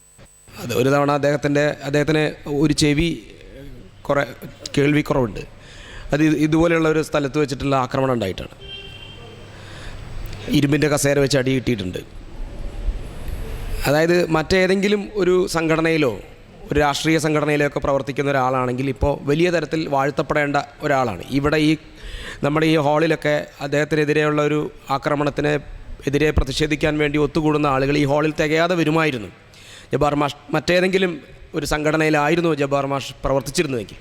അത് ഒരു തവണ അദ്ദേഹത്തിന് ഒരു ചെവി കേൾവിക്കുറവുണ്ട്. അത് ഇതുപോലെയുള്ള ഒരു സ്ഥലത്ത് വെച്ചിട്ടുള്ള ആക്രമണം ഉണ്ടായിട്ടാണ്. ഇരുമ്പിൻ്റെ കസേര വെച്ച് അടി കിട്ടിയിട്ടുണ്ട്. അതായത് മറ്റേതെങ്കിലും ഒരു സംഘടനയിലോ ഒരു രാഷ്ട്രീയ സംഘടനയിലോ ഒക്കെ പ്രവർത്തിക്കുന്ന ഒരാളാണെങ്കിൽ ഇപ്പോൾ വലിയ തരത്തിൽ വാഴ്ത്തപ്പെടേണ്ട ഒരാളാണ്. ഇവിടെ നമ്മുടെ ഈ ഹാളിലൊക്കെ അദ്ദേഹത്തിനെതിരെയുള്ള ഒരു ആക്രമണത്തിന് എതിരെ പ്രതിഷേധിക്കാൻ വേണ്ടി ഒത്തുകൂടുന്ന ആളുകൾ ഈ ഹാളിൽ തികയാതെ വരുമായിരുന്നു. ജബ്ബാർ മാഷ് മറ്റേതെങ്കിലും ഒരു സംഘടനയിലായിരുന്നു ജബ്ബാർ മാഷ് പ്രവർത്തിച്ചിരുന്നതെങ്കിൽ.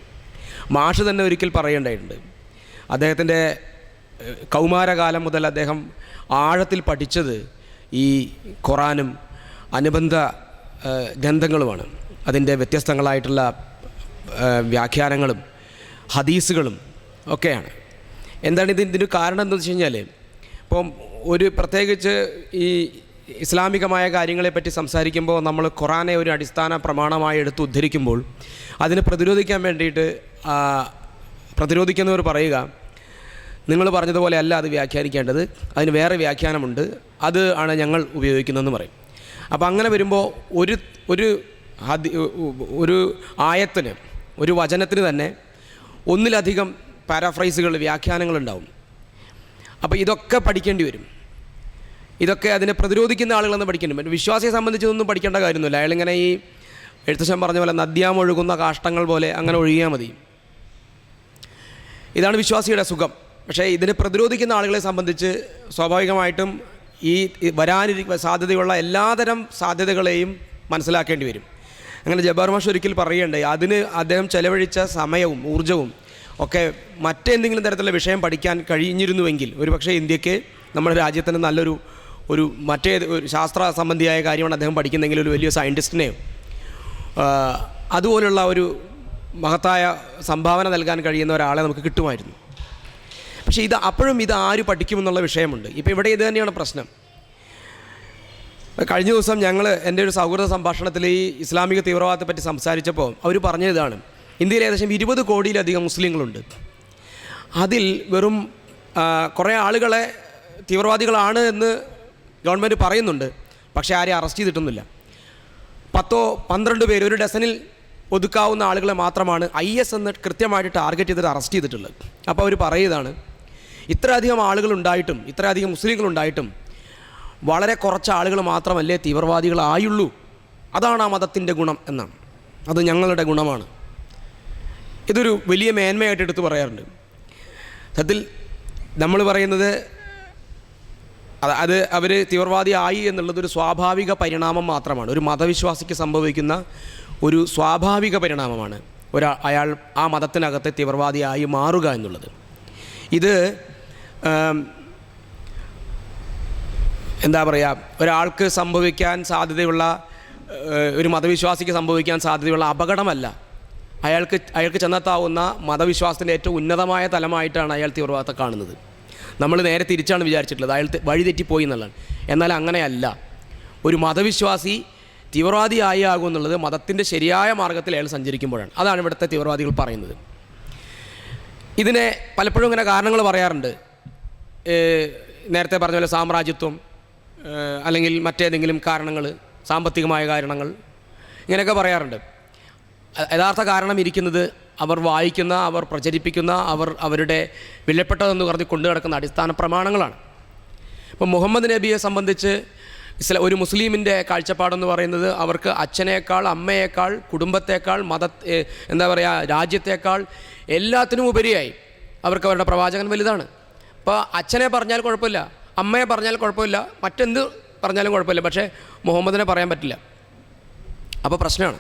മാഷ് തന്നെ ഒരിക്കൽ പറയേണ്ടതായിട്ടുണ്ട്, അദ്ദേഹത്തിൻ്റെ കൗമാരകാലം മുതൽ അദ്ദേഹം ആഴത്തിൽ പഠിച്ചത് ഈ ഖുറാനും അനുബന്ധ ഗ്രന്ഥങ്ങളുമാണ്. അതിൻ്റെ വ്യത്യസ്തങ്ങളായിട്ടുള്ള വ്യാഖ്യാനങ്ങളും ഹദീസുകളും ഒക്കെയാണ്. എന്താണ് ഇതിൻ്റെ കാരണം എന്താണെന്ന് വെച്ച് കഴിഞ്ഞാൽ, ഇപ്പം പ്രത്യേകിച്ച് ഈ ഇസ്ലാമികമായ കാര്യങ്ങളെപ്പറ്റി സംസാരിക്കുമ്പോൾ നമ്മൾ ഖുറാനെ ഒരു അടിസ്ഥാന പ്രമാണമായി എടുത്ത് ഉദ്ധരിക്കുമ്പോൾ അതിനെ പ്രതിരോധിക്കാൻ വേണ്ടിയിട്ട് പ്രതിരോധിക്കുന്നവർ പറയുക, നിങ്ങൾ പറഞ്ഞതുപോലെ അല്ല അത് വ്യാഖ്യാനിക്കേണ്ടത്, അതിന് വേറെ വ്യാഖ്യാനമുണ്ട്, അത് ആണ് ഞങ്ങൾ ഉപയോഗിക്കുന്നതെന്ന് പറയും. അപ്പോൾ അങ്ങനെ വരുമ്പോൾ ഒരു ആയത്തിന്, ഒരു വചനത്തിന് തന്നെ ഒന്നിലധികം പാരാഫ്രൈസുകൾ, വ്യാഖ്യാനങ്ങളുണ്ടാവും. അപ്പോൾ ഇതൊക്കെ പഠിക്കേണ്ടി വരും. ഇതൊക്കെ അതിനെ പ്രതിരോധിക്കുന്ന ആളുകളെന്ന് പഠിക്കേണ്ടി വരും. വിശ്വാസിയെ സംബന്ധിച്ചൊന്നും പഠിക്കേണ്ട കാര്യമൊന്നുമില്ല. അയാളിങ്ങനെ ഈ എഴുത്തച്ഛൻ പറഞ്ഞ പോലെ നദ്യാമൊഴുകുന്ന കാഷ്ടങ്ങൾ പോലെ അങ്ങനെ ഒഴുകിയാൽ മതി. ഇതാണ് വിശ്വാസിയുടെ സുഖം. പക്ഷേ ഇതിനെ പ്രതിരോധിക്കുന്ന ആളുകളെ സംബന്ധിച്ച് സ്വാഭാവികമായിട്ടും ഈ സാധ്യതയുള്ള എല്ലാതരം സാധ്യതകളെയും മനസ്സിലാക്കേണ്ടി വരും. അങ്ങനെ ജബ്ബാർ മാഷ് ഒരിക്കൽ പറയേണ്ടേ, അതിന് അദ്ദേഹം ചെലവഴിച്ച സമയവും ഊർജ്ജവും ഒക്കെ മറ്റെന്തെങ്കിലും തരത്തിലുള്ള വിഷയം പഠിക്കാൻ കഴിഞ്ഞിരുന്നുവെങ്കിൽ ഒരുപക്ഷെ ഇന്ത്യക്ക്, നമ്മുടെ രാജ്യത്തിന് നല്ലൊരു ഒരു ശാസ്ത്ര സംബന്ധിയായ കാര്യമാണ് അദ്ദേഹം പഠിക്കുന്നെങ്കിൽ ഒരു വലിയ സയൻറ്റിസ്റ്റിനെയോ അതുപോലുള്ള ഒരു മഹത്തായ സംഭാവന നൽകാൻ കഴിയുന്ന ഒരാളെ നമുക്ക് കിട്ടുമായിരുന്നു. പക്ഷേ അപ്പോഴും ഇത് ആര് പഠിക്കുമെന്നുള്ള വിഷയമുണ്ട്. ഇപ്പോൾ ഇവിടെ ഇത് തന്നെയാണ് പ്രശ്നം. കഴിഞ്ഞ ദിവസം എൻ്റെ ഒരു സൗഹൃദ സംഭാഷണത്തിൽ ഈ ഇസ്ലാമിക തീവ്രവാദത്തെ പറ്റി സംസാരിച്ചപ്പോൾ അവർ പറഞ്ഞതാണ്, ഇന്ത്യയിൽ ഏകദേശം 20 കോടിയിലധികം മുസ്ലിങ്ങളുണ്ട്. അതിൽ വെറും കുറേ ആളുകളെ തീവ്രവാദികളാണ് എന്ന് ഗവൺമെൻറ് പറയുന്നുണ്ട്, പക്ഷേ ആരെയും അറസ്റ്റ് ചെയ്തിട്ടൊന്നുമില്ല. 10-12 പേര്, ഒരു ഡസനിൽ ഒതുക്കാവുന്ന ആളുകളെ മാത്രമാണ് IS എന്ന് കൃത്യമായിട്ട് ടാർഗറ്റ് ചെയ്തിട്ട് അറസ്റ്റ് ചെയ്തിട്ടുള്ളത്. അപ്പോൾ അവർ പറയുന്നതാണ്, ഇത്രയധികം ആളുകളുണ്ടായിട്ടും, ഇത്രയധികം മുസ്ലിങ്ങളുണ്ടായിട്ടും വളരെ കുറച്ച് ആളുകൾ മാത്രമല്ലേ തീവ്രവാദികളായുള്ളൂ, അതാണ് ആ മതത്തിൻ്റെ ഗുണം എന്നാണ്. അത് ഞങ്ങളുടെ ഗുണമാണ്. ഇതൊരു വലിയ മേന്മയായിട്ട് എടുത്ത് പറയാറുണ്ട്. സത്യത്തിൽ നമ്മൾ പറയുന്നത് അത് അവർ തീവ്രവാദി ആയി എന്നുള്ളതൊരു സ്വാഭാവിക പരിണാമം മാത്രമാണ്. ഒരു മതവിശ്വാസിക്ക് സംഭവിക്കുന്ന ഒരു സ്വാഭാവിക പരിണാമമാണ് അയാൾ ആ മതത്തിനകത്തെ തീവ്രവാദിയായി മാറുക എന്നുള്ളത്. ഇത് എന്താ പറയുക, ഒരാൾക്ക് സംഭവിക്കാൻ സാധ്യതയുള്ള, ഒരു മതവിശ്വാസിക്ക് സംഭവിക്കാൻ സാധ്യതയുള്ള അപകടമല്ല അയാൾക്ക് ചെന്നെത്താവുന്ന മതവിശ്വാസത്തിൻ്റെ ഏറ്റവും ഉന്നതമായ തലമായിട്ടാണ് അയാൾ തീവ്രവാദത്തെ കാണുന്നത്. നമ്മൾ നേരെ തിരിച്ചാണ് വിചാരിച്ചിട്ടുള്ളത്, അയാൾ വഴിതെറ്റിപ്പോയി എന്നുള്ളതാണ്. എന്നാൽ അങ്ങനെയല്ല. ഒരു മതവിശ്വാസി തീവ്രവാദിയായി ആകും എന്നുള്ളത് മതത്തിൻ്റെ ശരിയായ മാർഗ്ഗത്തിൽ അയാൾ സഞ്ചരിക്കുമ്പോഴാണ്. അതാണ് ഇവിടുത്തെ തീവ്രവാദികൾ പറയുന്നത്. ഇതിനെ പലപ്പോഴും ഇങ്ങനെ കാരണങ്ങൾ പറയാറുണ്ട്. നേരത്തെ പറഞ്ഞ പോലെ സാമ്രാജ്യത്വം, അല്ലെങ്കിൽ മറ്റേതെങ്കിലും കാരണങ്ങൾ, സാമ്പത്തികമായ കാരണങ്ങൾ, ഇങ്ങനെയൊക്കെ പറയാറുണ്ട്. യഥാർത്ഥ കാരണം ഇരിക്കുന്നത് അവർ വായിക്കുന്ന, അവർ പ്രചരിപ്പിക്കുന്ന, അവരുടെ വിലപ്പെട്ടതെന്ന് പറഞ്ഞ് കൊണ്ടു നടക്കുന്ന അടിസ്ഥാന പ്രമാണങ്ങളാണ്. ഇപ്പം മുഹമ്മദ് നബിയെ സംബന്ധിച്ച് ഒരു മുസ്ലിമിൻ്റെ കാഴ്ചപ്പാടെന്ന് പറയുന്നത് അവർക്ക് അച്ഛനേക്കാൾ, അമ്മയേക്കാൾ, കുടുംബത്തേക്കാൾ, രാജ്യത്തേക്കാൾ എല്ലാത്തിനും ഉപരിയായി അവർക്ക് അവരുടെ പ്രവാചകൻ വലുതാണ്. ഇപ്പോൾ അച്ഛനെ പറഞ്ഞാൽ കുഴപ്പമില്ല, അമ്മയെ പറഞ്ഞാൽ കുഴപ്പമില്ല, മറ്റെന്ത് പറഞ്ഞാലും കുഴപ്പമില്ല, പക്ഷേ മുഹമ്മദിനെ പറയാൻ പറ്റില്ല. അപ്പോൾ പ്രശ്നമാണ്.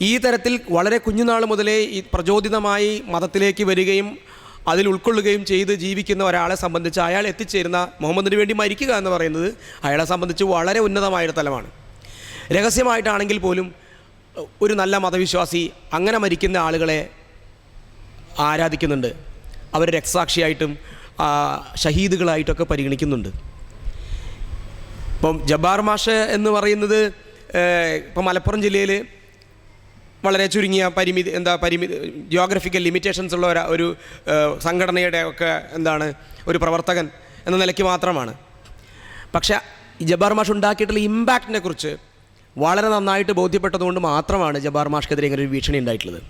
ഈ തരത്തിൽ വളരെ കുഞ്ഞുനാൾ മുതലേ ഈ പ്രചോദിതമായി മതത്തിലേക്ക് വരികയും അതിൽ ഉൾക്കൊള്ളുകയും ചെയ്ത് ജീവിക്കുന്ന ഒരാളെ സംബന്ധിച്ച് അയാൾ എത്തിച്ചേരുന്ന മുഹമ്മദിന് വേണ്ടി മരിക്കുക എന്ന് പറയുന്നത് അയാളെ സംബന്ധിച്ച് വളരെ ഉന്നതമായൊരു തലമാണ്. രഹസ്യമായിട്ടാണെങ്കിൽ പോലും ഒരു നല്ല മതവിശ്വാസി അങ്ങനെ മരിക്കുന്ന ആളുകളെ ആരാധിക്കുന്നുണ്ട്. അവർ രക്തസാക്ഷിയായിട്ടും ഷഹീദുകളായിട്ടൊക്കെ പരിഗണിക്കുന്നുണ്ട്. ഇപ്പം ജബ്ബാർ മാഷ് എന്ന് പറയുന്നത് ഇപ്പം മലപ്പുറം ജില്ലയിൽ വളരെ ചുരുങ്ങിയ ജിയോഗ്രഫിക്കൽ ലിമിറ്റേഷൻസ് ഉള്ള ഒരു സംഘടനയുടെ ഒക്കെ ഒരു പ്രവർത്തകൻ എന്ന നിലയ്ക്ക് മാത്രമാണ്. പക്ഷേ ഈ ജബ്ബാർ മാഷ് ഉണ്ടാക്കിയിട്ടുള്ള ഇമ്പാക്റ്റിനെ കുറിച്ച് വളരെ നന്നായിട്ട് ബോധ്യപ്പെട്ടതുകൊണ്ട് മാത്രമാണ് ജബ്ബാർ മാഷ്ക്കെതിരെ ഇങ്ങനെ ഒരു ഭീഷണി ഉണ്ടായിട്ടുള്ളത്.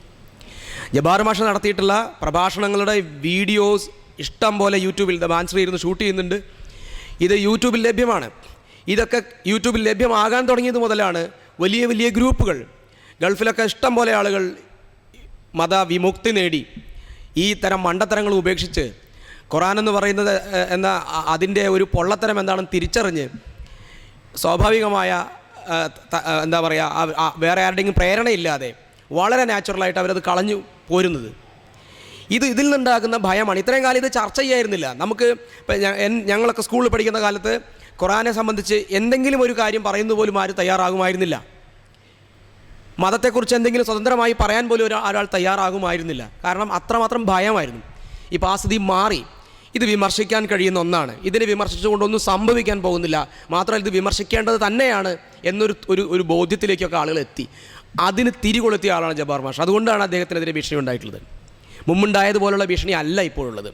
ജബ്ബാർ മാഷ് നടത്തിയിട്ടുള്ള പ്രഭാഷണങ്ങളുടെ വീഡിയോസ് ഇഷ്ടം പോലെ യൂട്യൂബിൽ മാൻശ്രീ ഇരുന്ന് ഷൂട്ട് ചെയ്യുന്നുണ്ട്. ഇത് യൂട്യൂബിൽ ലഭ്യമാണ്. ഇതൊക്കെ യൂട്യൂബിൽ ലഭ്യമാകാൻ തുടങ്ങിയത് മുതലാണ് വലിയ വലിയ ഗ്രൂപ്പുകൾ, ഗൾഫിലൊക്കെ ഇഷ്ടം പോലെ ആളുകൾ മതവിമുക്തി നേടി ഈ തരം മണ്ടത്തരങ്ങൾ ഉപേക്ഷിച്ച് ഖുർആൻ എന്ന് പറയുന്നത് അതിൻ്റെ ഒരു പൊള്ളത്തരം എന്താണെന്ന് തിരിച്ചറിഞ്ഞ് സ്വാഭാവികമായ വേറെ ആരുടെയും പ്രേരണയില്ലാതെ വളരെ നാച്ചുറലായിട്ട് അവരത് കളഞ്ഞു പോരുന്നത്. ഇതിൽ നിന്നുണ്ടാകുന്ന ഭയമാണ്. ഇത്രയും കാലം ഇത് ചർച്ച ചെയ്യായിരുന്നില്ല. നമുക്ക് ഞങ്ങളൊക്കെ സ്കൂളിൽ പഠിക്കുന്ന കാലത്ത് ഖുർആനെ സംബന്ധിച്ച് എന്തെങ്കിലും ഒരു കാര്യം പറയുന്നത് പോലും ആരും തയ്യാറാകുമായിരുന്നില്ല. മതത്തെക്കുറിച്ച് എന്തെങ്കിലും സ്വതന്ത്രമായി പറയാൻ പോലും ഒരാൾ തയ്യാറാകുമായിരുന്നില്ല. കാരണം അത്രമാത്രം ഭയമായിരുന്നു. ഇപ്പോൾ ആ സ്ഥിതി മാറി. ഇത് വിമർശിക്കാൻ കഴിയുന്ന ഒന്നാണ്. ഇതിനെ വിമർശിച്ചുകൊണ്ടൊന്നും സംഭവിക്കാൻ പോകുന്നില്ല. മാത്രമല്ല ഇത് വിമർശിക്കേണ്ടത് തന്നെയാണ് എന്നൊരു ബോധ്യത്തിലേക്കൊക്കെ ആളുകൾ എത്തി. അതിന് തിരികൊളുത്തിയ ആളാണ് ജബ്ബാർ മാഷ്. അതുകൊണ്ടാണ് അദ്ദേഹത്തിനെതിരെ ഭീഷണി ഉണ്ടായിട്ടുള്ളത്. മുമ്പുണ്ടായതുപോലുള്ള ഭീഷണി അല്ല ഇപ്പോഴുള്ളത്.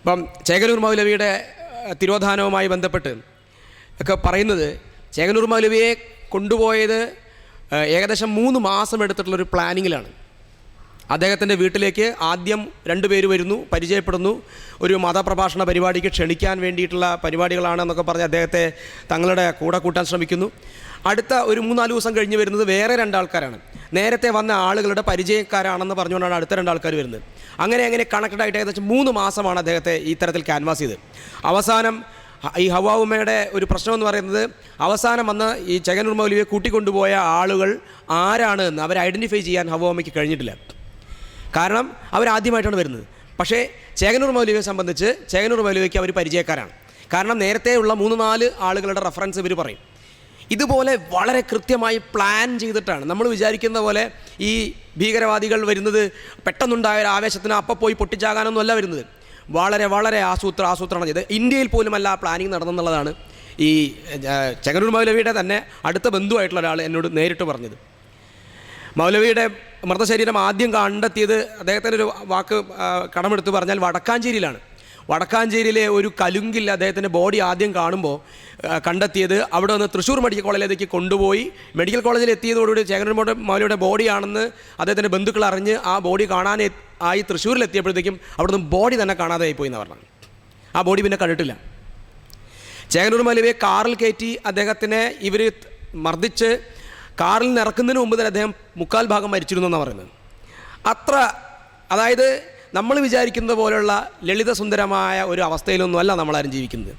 ഇപ്പം ചേകനൂർ മൗലവിയുടെ തിരോധാനവുമായി ബന്ധപ്പെട്ട് ഒക്കെ പറയുന്നത് ചേകനൂർ മൗലവിയെ കൊണ്ടുപോയത് ഏകദേശം 3 മാസം എടുത്തിട്ടുള്ളൊരു പ്ലാനിങ്ങിലാണ്. അദ്ദേഹത്തിൻ്റെ വീട്ടിലേക്ക് ആദ്യം 2 പേര് വരുന്നു, പരിചയപ്പെടുന്നു, ഒരു മതപ്രഭാഷണ പരിപാടിക്ക് ക്ഷണിക്കാൻ വേണ്ടിയിട്ടുള്ള പരിപാടികളാണെന്നൊക്കെ പറഞ്ഞ് അദ്ദേഹത്തെ തങ്ങളുടെ കൂടെ കൂട്ടാൻ ശ്രമിക്കുന്നു. അടുത്ത ഒരു 3-4 ദിവസം കഴിഞ്ഞ് വരുന്നത് വേറെ 2 ആൾക്കാരാണ്. നേരത്തെ വന്ന ആളുകളുടെ പരിചയക്കാരാണെന്ന് പറഞ്ഞുകൊണ്ടാണ് അടുത്ത 2 ആൾക്കാർ വരുന്നത്. അങ്ങനെ കണക്റ്റഡ് ആയിട്ട് ഏകദേശം 3 മാസമാണ് അദ്ദേഹത്തെ ഈ തരത്തിൽ ക്യാൻവാസ് ചെയ്ത്. അവസാനം ഈ ഹവ്വാ ഉമ്മയുടെ ഒരു പ്രശ്നമെന്ന് പറയുന്നത് അവസാനം വന്ന് ഈ ചേകനൂർ മൗലവിയെ കൂട്ടിക്കൊണ്ടുപോയ ആളുകൾ ആരാണ് എന്ന് അവർ ഐഡൻറ്റിഫൈ ചെയ്യാൻ ഹവ്വാ ഉമ്മയ്ക്ക് കഴിഞ്ഞിട്ടില്ല. കാരണം അവരാദ്യമായിട്ടാണ് വരുന്നത്. പക്ഷേ ചേകനൂർ മൗലവിയെ സംബന്ധിച്ച് ചേകനൂർ മൗലവിക്ക് അവർ പരിചയക്കാരാണ്. കാരണം നേരത്തെയുള്ള 3-4 ആളുകളുടെ റെഫറൻസ് ഇവർ പറയും. ഇതുപോലെ വളരെ കൃത്യമായി പ്ലാൻ ചെയ്തിട്ടാണ്. നമ്മൾ വിചാരിക്കുന്ന പോലെ ഈ ഭീകരവാദികൾ വരുന്നത് പെട്ടെന്നുണ്ടായ ഒരു ആവേശത്തിന് അപ്പം പോയി പൊട്ടിച്ചാകാനൊന്നുമല്ല വരുന്നത്. വളരെ വളരെ ആസൂത്രണം ചെയ്ത് ഇന്ത്യയിൽ പോലുമല്ല പ്ലാനിങ് നടന്നെന്നുള്ളതാണ് ഈ ചേകനൂർ മൗലവിയുടെ തന്നെ അടുത്ത ബന്ധുവായിട്ടുള്ള ഒരാൾ എന്നോട് നേരിട്ട് പറഞ്ഞത്. മൗലവിയുടെ മൃതശരീരം ആദ്യം കണ്ടെത്തിയത് അദ്ദേഹത്തിൻ്റെ ഒരു വാക്ക് കടമെടുത്ത് പറഞ്ഞാൽ വടക്കാഞ്ചേരിയിലാണ്. വടക്കാഞ്ചേരിയിലെ ഒരു കലുങ്കിൽ അദ്ദേഹത്തിൻ്റെ ബോഡി ആദ്യം കാണുമ്പോൾ കണ്ടെത്തിയത് അവിടെ നിന്ന് തൃശ്ശൂർ മെഡിക്കൽ കോളേജിലേക്ക് കൊണ്ടുപോയി മെഡിക്കൽ കോളേജിൽ എത്തിയതോടുകൂടി ചേകനൂർ മൗലവിയുടെ ബോഡിയാണെന്ന് അദ്ദേഹത്തിൻ്റെ ബന്ധുക്കൾ അറിഞ്ഞ് ആ ബോഡി കാണാൻ ആയി തൃശ്ശൂരിലെത്തിയപ്പോഴത്തേക്കും അവിടെ നിന്ന് ബോഡി തന്നെ കാണാതെ ആയിപ്പോയി എന്ന് പറഞ്ഞു. ആ ബോഡി പിന്നെ കണ്ടിട്ടില്ല. ചേകനൂർ മൗലവിയെ കാറിൽ കയറ്റി അദ്ദേഹത്തിനെ ഇവർ മർദ്ദിച്ച് കാറിൽ നിന്ന് ഇറക്കുന്നതിന് മുമ്പ് തന്നെ അദ്ദേഹം 3/4 ഭാഗം മരിച്ചിരുന്നു എന്നാണ് പറയുന്നത്. അതായത് നമ്മൾ വിചാരിക്കുന്നത് പോലുള്ള ലളിതസുന്ദരമായ ഒരു അവസ്ഥയിലൊന്നുമല്ല നമ്മളാരും ജീവിക്കുന്നത്.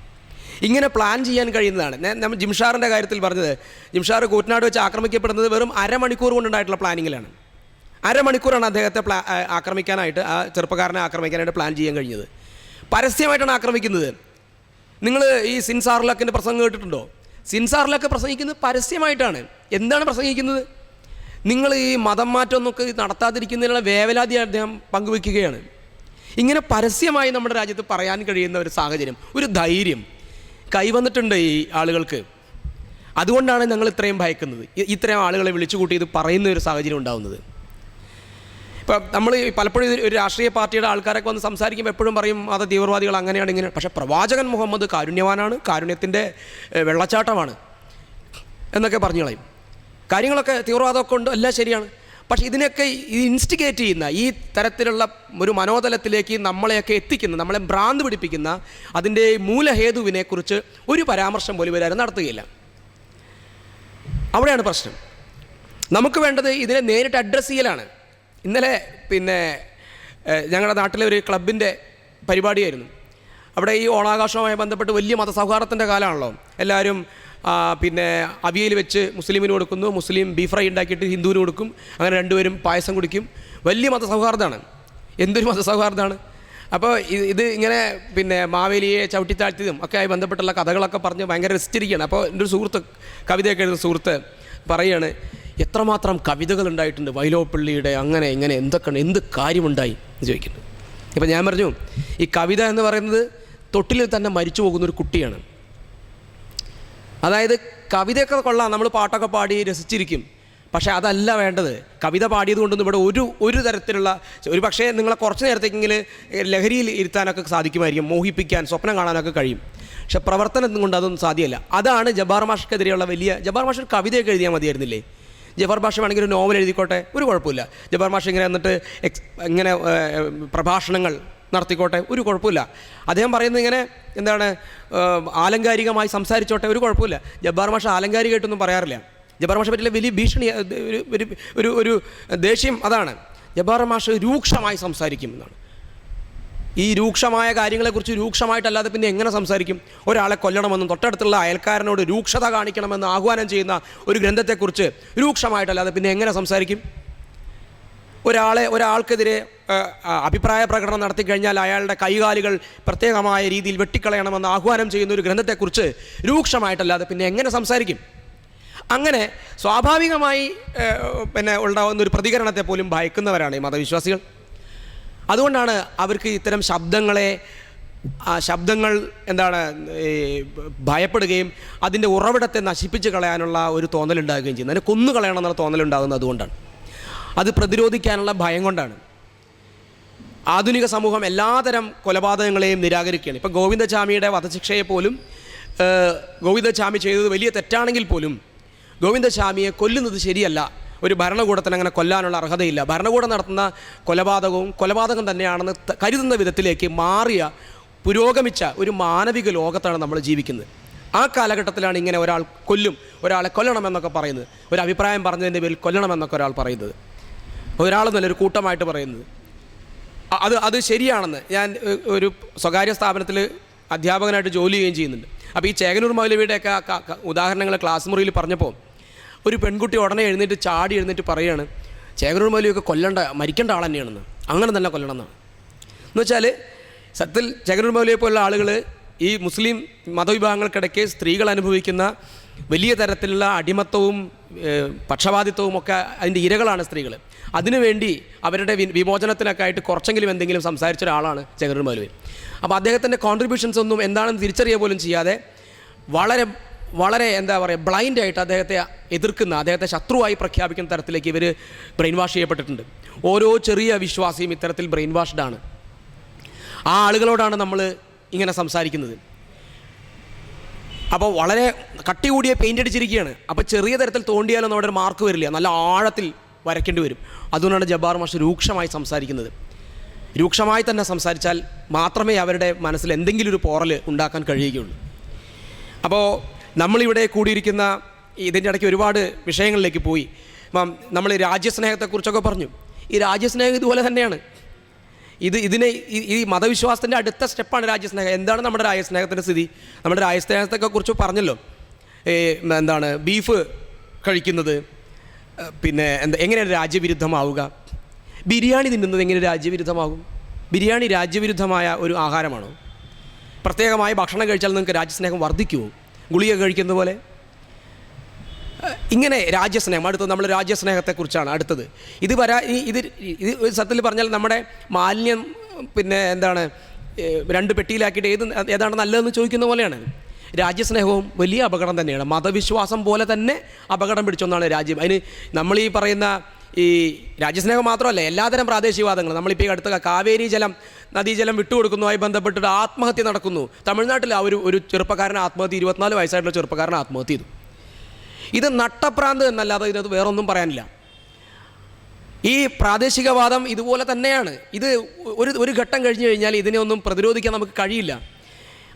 ഇങ്ങനെ പ്ലാൻ ചെയ്യാൻ കഴിയുന്നതാണ്. നമ്മൾ ജിംഷാറിൻ്റെ കാര്യത്തിൽ പറഞ്ഞത്, ജിംഷാർ കൂറ്റനാട് വെച്ച് ആക്രമിക്കപ്പെടുന്നത് വെറും 1/2 മണിക്കൂർ കൊണ്ടുണ്ടായിട്ടുള്ള പ്ലാനിങ്ങിലാണ്. 1/2 മണിക്കൂറാണ് അദ്ദേഹത്തെ ആക്രമിക്കാനായിട്ട്, ആ ചെറുപ്പക്കാരനെ ആക്രമിക്കാനായിട്ട് പ്ലാൻ ചെയ്യാൻ കഴിഞ്ഞത്. പരസ്യമായിട്ടാണ് ആക്രമിക്കുന്നത്. നിങ്ങൾ ഈ സിൻസാറിലൊക്കെ പ്രസംഗം കേട്ടിട്ടുണ്ടോ? സിൻസാറിലൊക്കെ പ്രസംഗിക്കുന്നത് പരസ്യമായിട്ടാണ്. എന്താണ് പ്രസംഗിക്കുന്നത്? നിങ്ങൾ ഈ മതം മാറ്റമൊന്നൊക്കെ നടത്താതിരിക്കുന്നതിനുള്ള വേവലാതി അദ്ദേഹം പങ്കുവെക്കുകയാണ്. ഇങ്ങനെ പരസ്യമായി നമ്മുടെ രാജ്യത്ത് പറയാൻ കഴിയുന്ന ഒരു സാഹചര്യം, ഒരു ധൈര്യം കൈവന്നിട്ടുണ്ട് ഈ ആളുകൾക്ക്. അതുകൊണ്ടാണ് ഞങ്ങൾ ഇത്രയും ഭയക്കുന്നത്, ഇത്രയും ആളുകളെ വിളിച്ചു കൂട്ടി ഇത് പറയുന്ന ഒരു സാഹചര്യം ഉണ്ടാകുന്നത്. ഇപ്പം നമ്മൾ പലപ്പോഴും ഒരു രാഷ്ട്രീയ പാർട്ടിയുടെ ആൾക്കാരൊക്കെ വന്ന് സംസാരിക്കുമ്പോൾ എപ്പോഴും പറയും അത് തീവ്രവാദികൾ അങ്ങനെയാണ് ഇങ്ങനെയാണ്. പക്ഷേ പ്രവാചകൻ മുഹമ്മദ് കാരുണ്യവാനാണ്, കാരുണ്യത്തിൻ്റെ വെള്ളച്ചാട്ടമാണ് എന്നൊക്കെ പറഞ്ഞു കളയും. കാര്യങ്ങളൊക്കെ തീവ്രവാദമൊക്കെ ഉണ്ട്, എല്ലാം ശരിയാണ്. പക്ഷേ ഇതിനൊക്കെ ഇൻസ്റ്റിഗേറ്റ് ചെയ്യുന്ന ഈ തരത്തിലുള്ള ഒരു മനോതലത്തിലേക്ക് നമ്മളെയൊക്കെ എത്തിക്കുന്ന, നമ്മളെ ഭ്രാന്ത് പിടിപ്പിക്കുന്ന അതിൻ്റെ മൂലഹേതുവിനെക്കുറിച്ച് ഒരു പരാമർശം പോലും ഇവരാരും നടത്തുകയില്ല. അവിടെയാണ് പ്രശ്നം. നമുക്ക് വേണ്ടത് ഇതിനെ നേരിട്ട് അഡ്രസ്സ് ചെയ്യലാണ്. ഇന്നലെ ഞങ്ങളുടെ നാട്ടിലെ ഒരു ക്ലബിൻ്റെ പരിപാടിയായിരുന്നു. അവിടെ ഈ ഓണാഘോഷവുമായി ബന്ധപ്പെട്ട് വലിയ മതസൗഹാർദ്ദത്തിൻ്റെ കാലമാണല്ലോ. എല്ലാവരും അവിയൽ വെച്ച് മുസ്ലിമിന് കൊടുക്കുന്നു, മുസ്ലിം ബീഫ് ഫ്രൈ ഉണ്ടാക്കിയിട്ട് ഹിന്ദുവിന് കൊടുക്കും, അങ്ങനെ രണ്ടുപേരും പായസം കുടിക്കും. വലിയ മതസൗഹാർദ്ദമാണ്. എന്തൊരു മതസൗഹാർദ്ദമാണ്! അപ്പോൾ ഇത് ഇങ്ങനെ മാവേലിയെ ചവിട്ടിത്താഴ്ത്തിയതും ഒക്കെ ആയി ബന്ധപ്പെട്ടുള്ള കഥകളൊക്കെ പറഞ്ഞ് ഭയങ്കര രസിച്ചിരിക്കുകയാണ്. അപ്പോൾ എൻ്റെ ഒരു സുഹൃത്ത്, കവിതയൊക്കെ എഴുതുന്ന സുഹൃത്ത് പറയുകയാണ്, എത്രമാത്രം കവിതകൾ ഉണ്ടായിട്ടുണ്ട് വൈലോപ്പിള്ളിയുടെ, അങ്ങനെ ഇങ്ങനെ എന്ത് കാര്യമുണ്ടായി എന്ന് ചോദിക്കുന്നു. ഇപ്പം ഞാൻ പറഞ്ഞു, ഈ കവിത എന്ന് പറയുന്നത് തൊട്ടിലിൽ തന്നെ മരിച്ചു പോകുന്നൊരു കുട്ടിയാണ്. അതായത് കവിതയൊക്കെ കൊള്ളാം, നമ്മൾ പാട്ടൊക്കെ പാടി രസിച്ചിരിക്കും. പക്ഷേ അതല്ല വേണ്ടത്. കവിത പാടിയത് കൊണ്ടൊന്നും ഇവിടെ ഒരു തരത്തിലുള്ള, ഒരു പക്ഷേ നിങ്ങളെ കുറച്ച് നേരത്തേക്കെങ്കിൽ ലഹരിയിൽ ഇരുത്താനൊക്കെ സാധിക്കുമായിരിക്കും, മോഹിപ്പിക്കാൻ, സ്വപ്നം കാണാനൊക്കെ കഴിയും. പക്ഷെ പ്രവർത്തനം കൊണ്ട് അതൊന്നും സാധ്യമല്ല. അതാണ് ജബ്ബാർ മാഷ്ക്കെതിരെയുള്ള ജബ്ബാർ മാഷ് ഒരു കവിതയൊക്കെ എഴുതിയാൽ മതിയായിരുന്നില്ലേ? ജബ്ബാർ മാഷ് വേണമെങ്കിൽ ഒരു നോവൽ എഴുതിക്കോട്ടെ, ഒരു കുഴപ്പമില്ല. ജബ്ബാർ മാഷ് ഇങ്ങനെ എന്നിട്ട് ഇങ്ങനെ പ്രഭാഷണങ്ങൾ നടത്തിക്കോട്ടെ, ഒരു കുഴപ്പമില്ല. അദ്ദേഹം പറയുന്നത് ഇങ്ങനെ ആലങ്കാരികമായി സംസാരിച്ചോട്ടെ, ഒരു കുഴപ്പമില്ല. ജബ്ബാർ മാഷ് ആലങ്കാരികമായിട്ടൊന്നും പറയാറില്ല. ജബ്ബാർ മാഷെ പറ്റിയുള്ള വലിയ ഭീഷണി, ഒരു ദേഷ്യം അതാണ്. ജബ്ബാർ മാഷ് രൂക്ഷമായി സംസാരിക്കും എന്നാണ്. ഈ രൂക്ഷമായ കാര്യങ്ങളെക്കുറിച്ച് രൂക്ഷമായിട്ടല്ലാതെ പിന്നെ എങ്ങനെ സംസാരിക്കും? ഒരാളെ കൊല്ലണമെന്നും തൊട്ടടുത്തുള്ള അയൽക്കാരനോട് രൂക്ഷത കാണിക്കണമെന്ന് ആഹ്വാനം ചെയ്യുന്ന ഒരു ഗ്രന്ഥത്തെക്കുറിച്ച് രൂക്ഷമായിട്ടല്ലാതെ പിന്നെ എങ്ങനെ സംസാരിക്കും? ഒരാൾക്കെതിരെ അഭിപ്രായ പ്രകടനം നടത്തി കഴിഞ്ഞാൽ അയാളുടെ കൈകാലുകൾ പ്രത്യേകമായ രീതിയിൽ വെട്ടിക്കളയണമെന്ന് ആഹ്വാനം ചെയ്യുന്ന ഒരു ഗ്രന്ഥത്തെക്കുറിച്ച് രൂക്ഷമായിട്ടല്ലാതെ പിന്നെ എങ്ങനെ സംസാരിക്കും? അങ്ങനെ സ്വാഭാവികമായി ഉണ്ടാകുന്ന ഒരു പ്രതികരണത്തെ പോലും ഭയക്കുന്നവരാണ് ഈ മതവിശ്വാസികൾ. അതുകൊണ്ടാണ് അവർക്ക് ഇത്തരം ശബ്ദങ്ങൾ ഭയപ്പെടുകയും അതിൻ്റെ ഉറവിടത്തെ നശിപ്പിച്ച് കളയാനുള്ള ഒരു തോന്നലുണ്ടാകുകയും ചെയ്യുന്നത്, അതിനെ കൊന്നുകളയണം എന്നുള്ള തോന്നലുണ്ടാകുന്നത് അതുകൊണ്ടാണ്. അത് പ്രതിരോധിക്കാനുള്ള ഭയം കൊണ്ടാണ്. ആധുനിക സമൂഹം എല്ലാതരം കൊലപാതകങ്ങളെയും നിരാകരിക്കുകയാണ്. ഇപ്പോൾ ഗോവിന്ദചാമിയുടെ വധശിക്ഷയെ പോലും ഗോവിന്ദചാമി ചെയ്തത് വലിയ തെറ്റാണെങ്കിൽ പോലും ഗോവിന്ദചാമിയെ കൊല്ലുന്നത് ശരിയല്ല, ഒരു ഭരണകൂടത്തിന് അങ്ങനെ കൊല്ലാനുള്ള അർഹതയില്ല, ഭരണകൂടം നടത്തുന്ന കൊലപാതകം തന്നെയാണെന്ന് കരുതുന്ന വിധത്തിലേക്ക് മാറിയ പുരോഗമിച്ച ഒരു മാനവിക ലോകത്താണ് നമ്മൾ ജീവിക്കുന്നത്. ആ കാലഘട്ടത്തിലാണ് ഇങ്ങനെ ഒരാളെ കൊല്ലണമെന്നൊക്കെ പറയുന്നത്, ഒരു അഭിപ്രായം പറഞ്ഞതിൻ്റെ പേരിൽ കൊല്ലണമെന്നൊക്കെ ഒരാൾ പറയുന്നത്, ഒരാളെന്നല്ല ഒരു കൂട്ടമായിട്ട് പറയുന്നത്. അത് ശരിയാണെന്ന് ഞാൻ ഒരു സ്വകാര്യ സ്ഥാപനത്തിൽ അധ്യാപകനായിട്ട് ജോലി ചെയ്യുകയും ചെയ്യുന്നുണ്ട്. അപ്പോൾ ഈ ചേകനൂർ മൗലവിയുടെയൊക്കെ ഉദാഹരണങ്ങൾ ക്ലാസ് മുറിയിൽ പറഞ്ഞപ്പോൾ ഒരു പെൺകുട്ടി ഉടനെ ചാടി എഴുന്നേറ്റ് പറയുകയാണ്, ചേകനൂർ മൗലവിയൊക്കെ മരിക്കേണ്ട ആൾ തന്നെയാണെന്ന്, അങ്ങനെ തന്നെ കൊല്ലണം എന്നാണ്. എന്നുവെച്ചാൽ സത്യത്തിൽ ചേകനൂർ മൗലവിയെ പോലുള്ള ആളുകൾ ഈ മുസ്ലിം മതവിഭാഗങ്ങൾക്കിടയ്ക്ക് സ്ത്രീകൾ അനുഭവിക്കുന്ന വലിയ തരത്തിലുള്ള അടിമത്തവും പക്ഷപാതിത്വവും ഒക്കെ അതിൻ്റെ ഇരകളാണ് സ്ത്രീകൾ. അതിനുവേണ്ടി അവരുടെ വിമോചനത്തിനൊക്കെ ആയിട്ട് കുറച്ചെങ്കിലും എന്തെങ്കിലും സംസാരിച്ച ഒരാളാണ് ചേകനൂർ മൗലവി. അപ്പോൾ അദ്ദേഹത്തിൻ്റെ കോൺട്രിബ്യൂഷൻസ് ഒന്നും എന്താണെന്ന് തിരിച്ചറിയുക പോലും ചെയ്യാതെ വളരെ വളരെ ബ്ലൈൻഡായിട്ട് അദ്ദേഹത്തെ എതിർക്കുന്ന, അദ്ദേഹത്തെ ശത്രുവായി പ്രഖ്യാപിക്കുന്ന തരത്തിലേക്ക് ഇവർ ബ്രെയിൻ വാഷ് ചെയ്യപ്പെട്ടിട്ടുണ്ട്. ഓരോ ചെറിയ വിശ്വാസിയും ഇത്തരത്തിൽ ബ്രെയിൻ വാഷ്ഡാണ്. ആ ആളുകളോടാണ് നമ്മൾ ഇങ്ങനെ സംസാരിക്കുന്നത്. അപ്പോൾ വളരെ കട്ടി കൂടിയ പെയിൻ്റ് അടിച്ചിരിക്കുകയാണ്. അപ്പോൾ ചെറിയ തരത്തിൽ തോണ്ടിയാലൊന്നും അവിടെ ഒരു മാർക്ക് വരില്ല, നല്ല ആഴത്തിൽ വരയ്ക്കേണ്ടി വരും. അതുകൊണ്ടാണ് ജബ്ബാർ മാഷ് രൂക്ഷമായി സംസാരിക്കുന്നത്. രൂക്ഷമായി തന്നെ സംസാരിച്ചാൽ മാത്രമേ അവരുടെ മനസ്സിൽ എന്തെങ്കിലും ഒരു പോറൽ ഉണ്ടാക്കാൻ കഴിയുകയുള്ളൂ. അപ്പോൾ നമ്മളിവിടെ കൂടിയിരിക്കുന്ന ഇതിൻ്റെ ഇടയ്ക്ക് ഒരുപാട് വിഷയങ്ങളിലേക്ക് പോയി. നമ്മൾ രാജ്യസ്നേഹത്തെക്കുറിച്ചൊക്കെ പറഞ്ഞു. ഈ രാജ്യസ്നേഹം ഇതുപോലെ തന്നെയാണ്. ഈ മതവിശ്വാസത്തിൻ്റെ അടുത്ത സ്റ്റെപ്പാണ് രാജ്യസ്നേഹം. എന്താണ് നമ്മുടെ രാജ്യസ്നേഹത്തിൻ്റെ സ്ഥിതി? നമ്മുടെ രാജ്യസ്നേഹത്തെയൊക്കെ കുറിച്ച് പറഞ്ഞല്ലോ. ബീഫ് കഴിക്കുന്നത് എങ്ങനെയാണ് രാജ്യവിരുദ്ധമാവുക? ബിരിയാണി തിന്നുന്നത് എങ്ങനെ രാജ്യവിരുദ്ധമാകും? ബിരിയാണി രാജ്യവിരുദ്ധമായ ഒരു ആഹാരമാണോ? പ്രത്യേകമായി ഭക്ഷണം കഴിച്ചാൽ നിങ്ങൾക്ക് രാജ്യസ്നേഹം വർദ്ധിക്കുമോ? ഗുളിക കഴിക്കുന്നത് പോലെ? ഇങ്ങനെ രാജ്യസ്നേഹം, അടുത്തത് നമ്മൾ രാജ്യസ്നേഹത്തെക്കുറിച്ചാണ് അടുത്തത്. ഇത് സത്യത്തിൽ പറഞ്ഞാൽ നമ്മുടെ മാലിന്യം പിന്നെ എന്താണ് 2 പെട്ടിയിലാക്കിയിട്ട് ഏതാണ് നല്ലതെന്ന് ചോദിക്കുന്ന പോലെയാണ്. രാജ്യസ്നേഹവും വലിയ അപകടം തന്നെയാണ്. മതവിശ്വാസം പോലെ തന്നെ അപകടം പിടിച്ചൊന്നാണ് രാജ്യം. അതിന് നമ്മൾ ഈ പറയുന്ന ഈ രാജ്യസ്നേഹം മാത്രമല്ല, എല്ലാതരം പ്രാദേശികവാദങ്ങൾ. നമ്മളിപ്പോൾ ഈ അടുത്ത കാവേരി നദീജലം വിട്ടുകൊടുക്കുന്നതുമായി ബന്ധപ്പെട്ടിട്ട് ആത്മഹത്യ നടക്കുന്നു. തമിഴ്നാട്ടിൽ ഒരു ചെറുപ്പക്കാരൻ ആത്മഹത്യ, 24 വയസ്സായിട്ടുള്ള ചെറുപ്പക്കാരൻ ആത്മഹത്യ ചെയ്തു. ഇത് നട്ടപ്രാന്ത് എന്നല്ലാതെ ഇതിനകത്ത് വേറൊന്നും പറയാനില്ല. ഈ പ്രാദേശികവാദം ഇതുപോലെ തന്നെയാണ്. ഇത് ഒരു ഘട്ടം കഴിഞ്ഞു കഴിഞ്ഞാൽ ഇതിനെ ഒന്നും പ്രതിരോധിക്കാൻ നമുക്ക് കഴിയില്ല.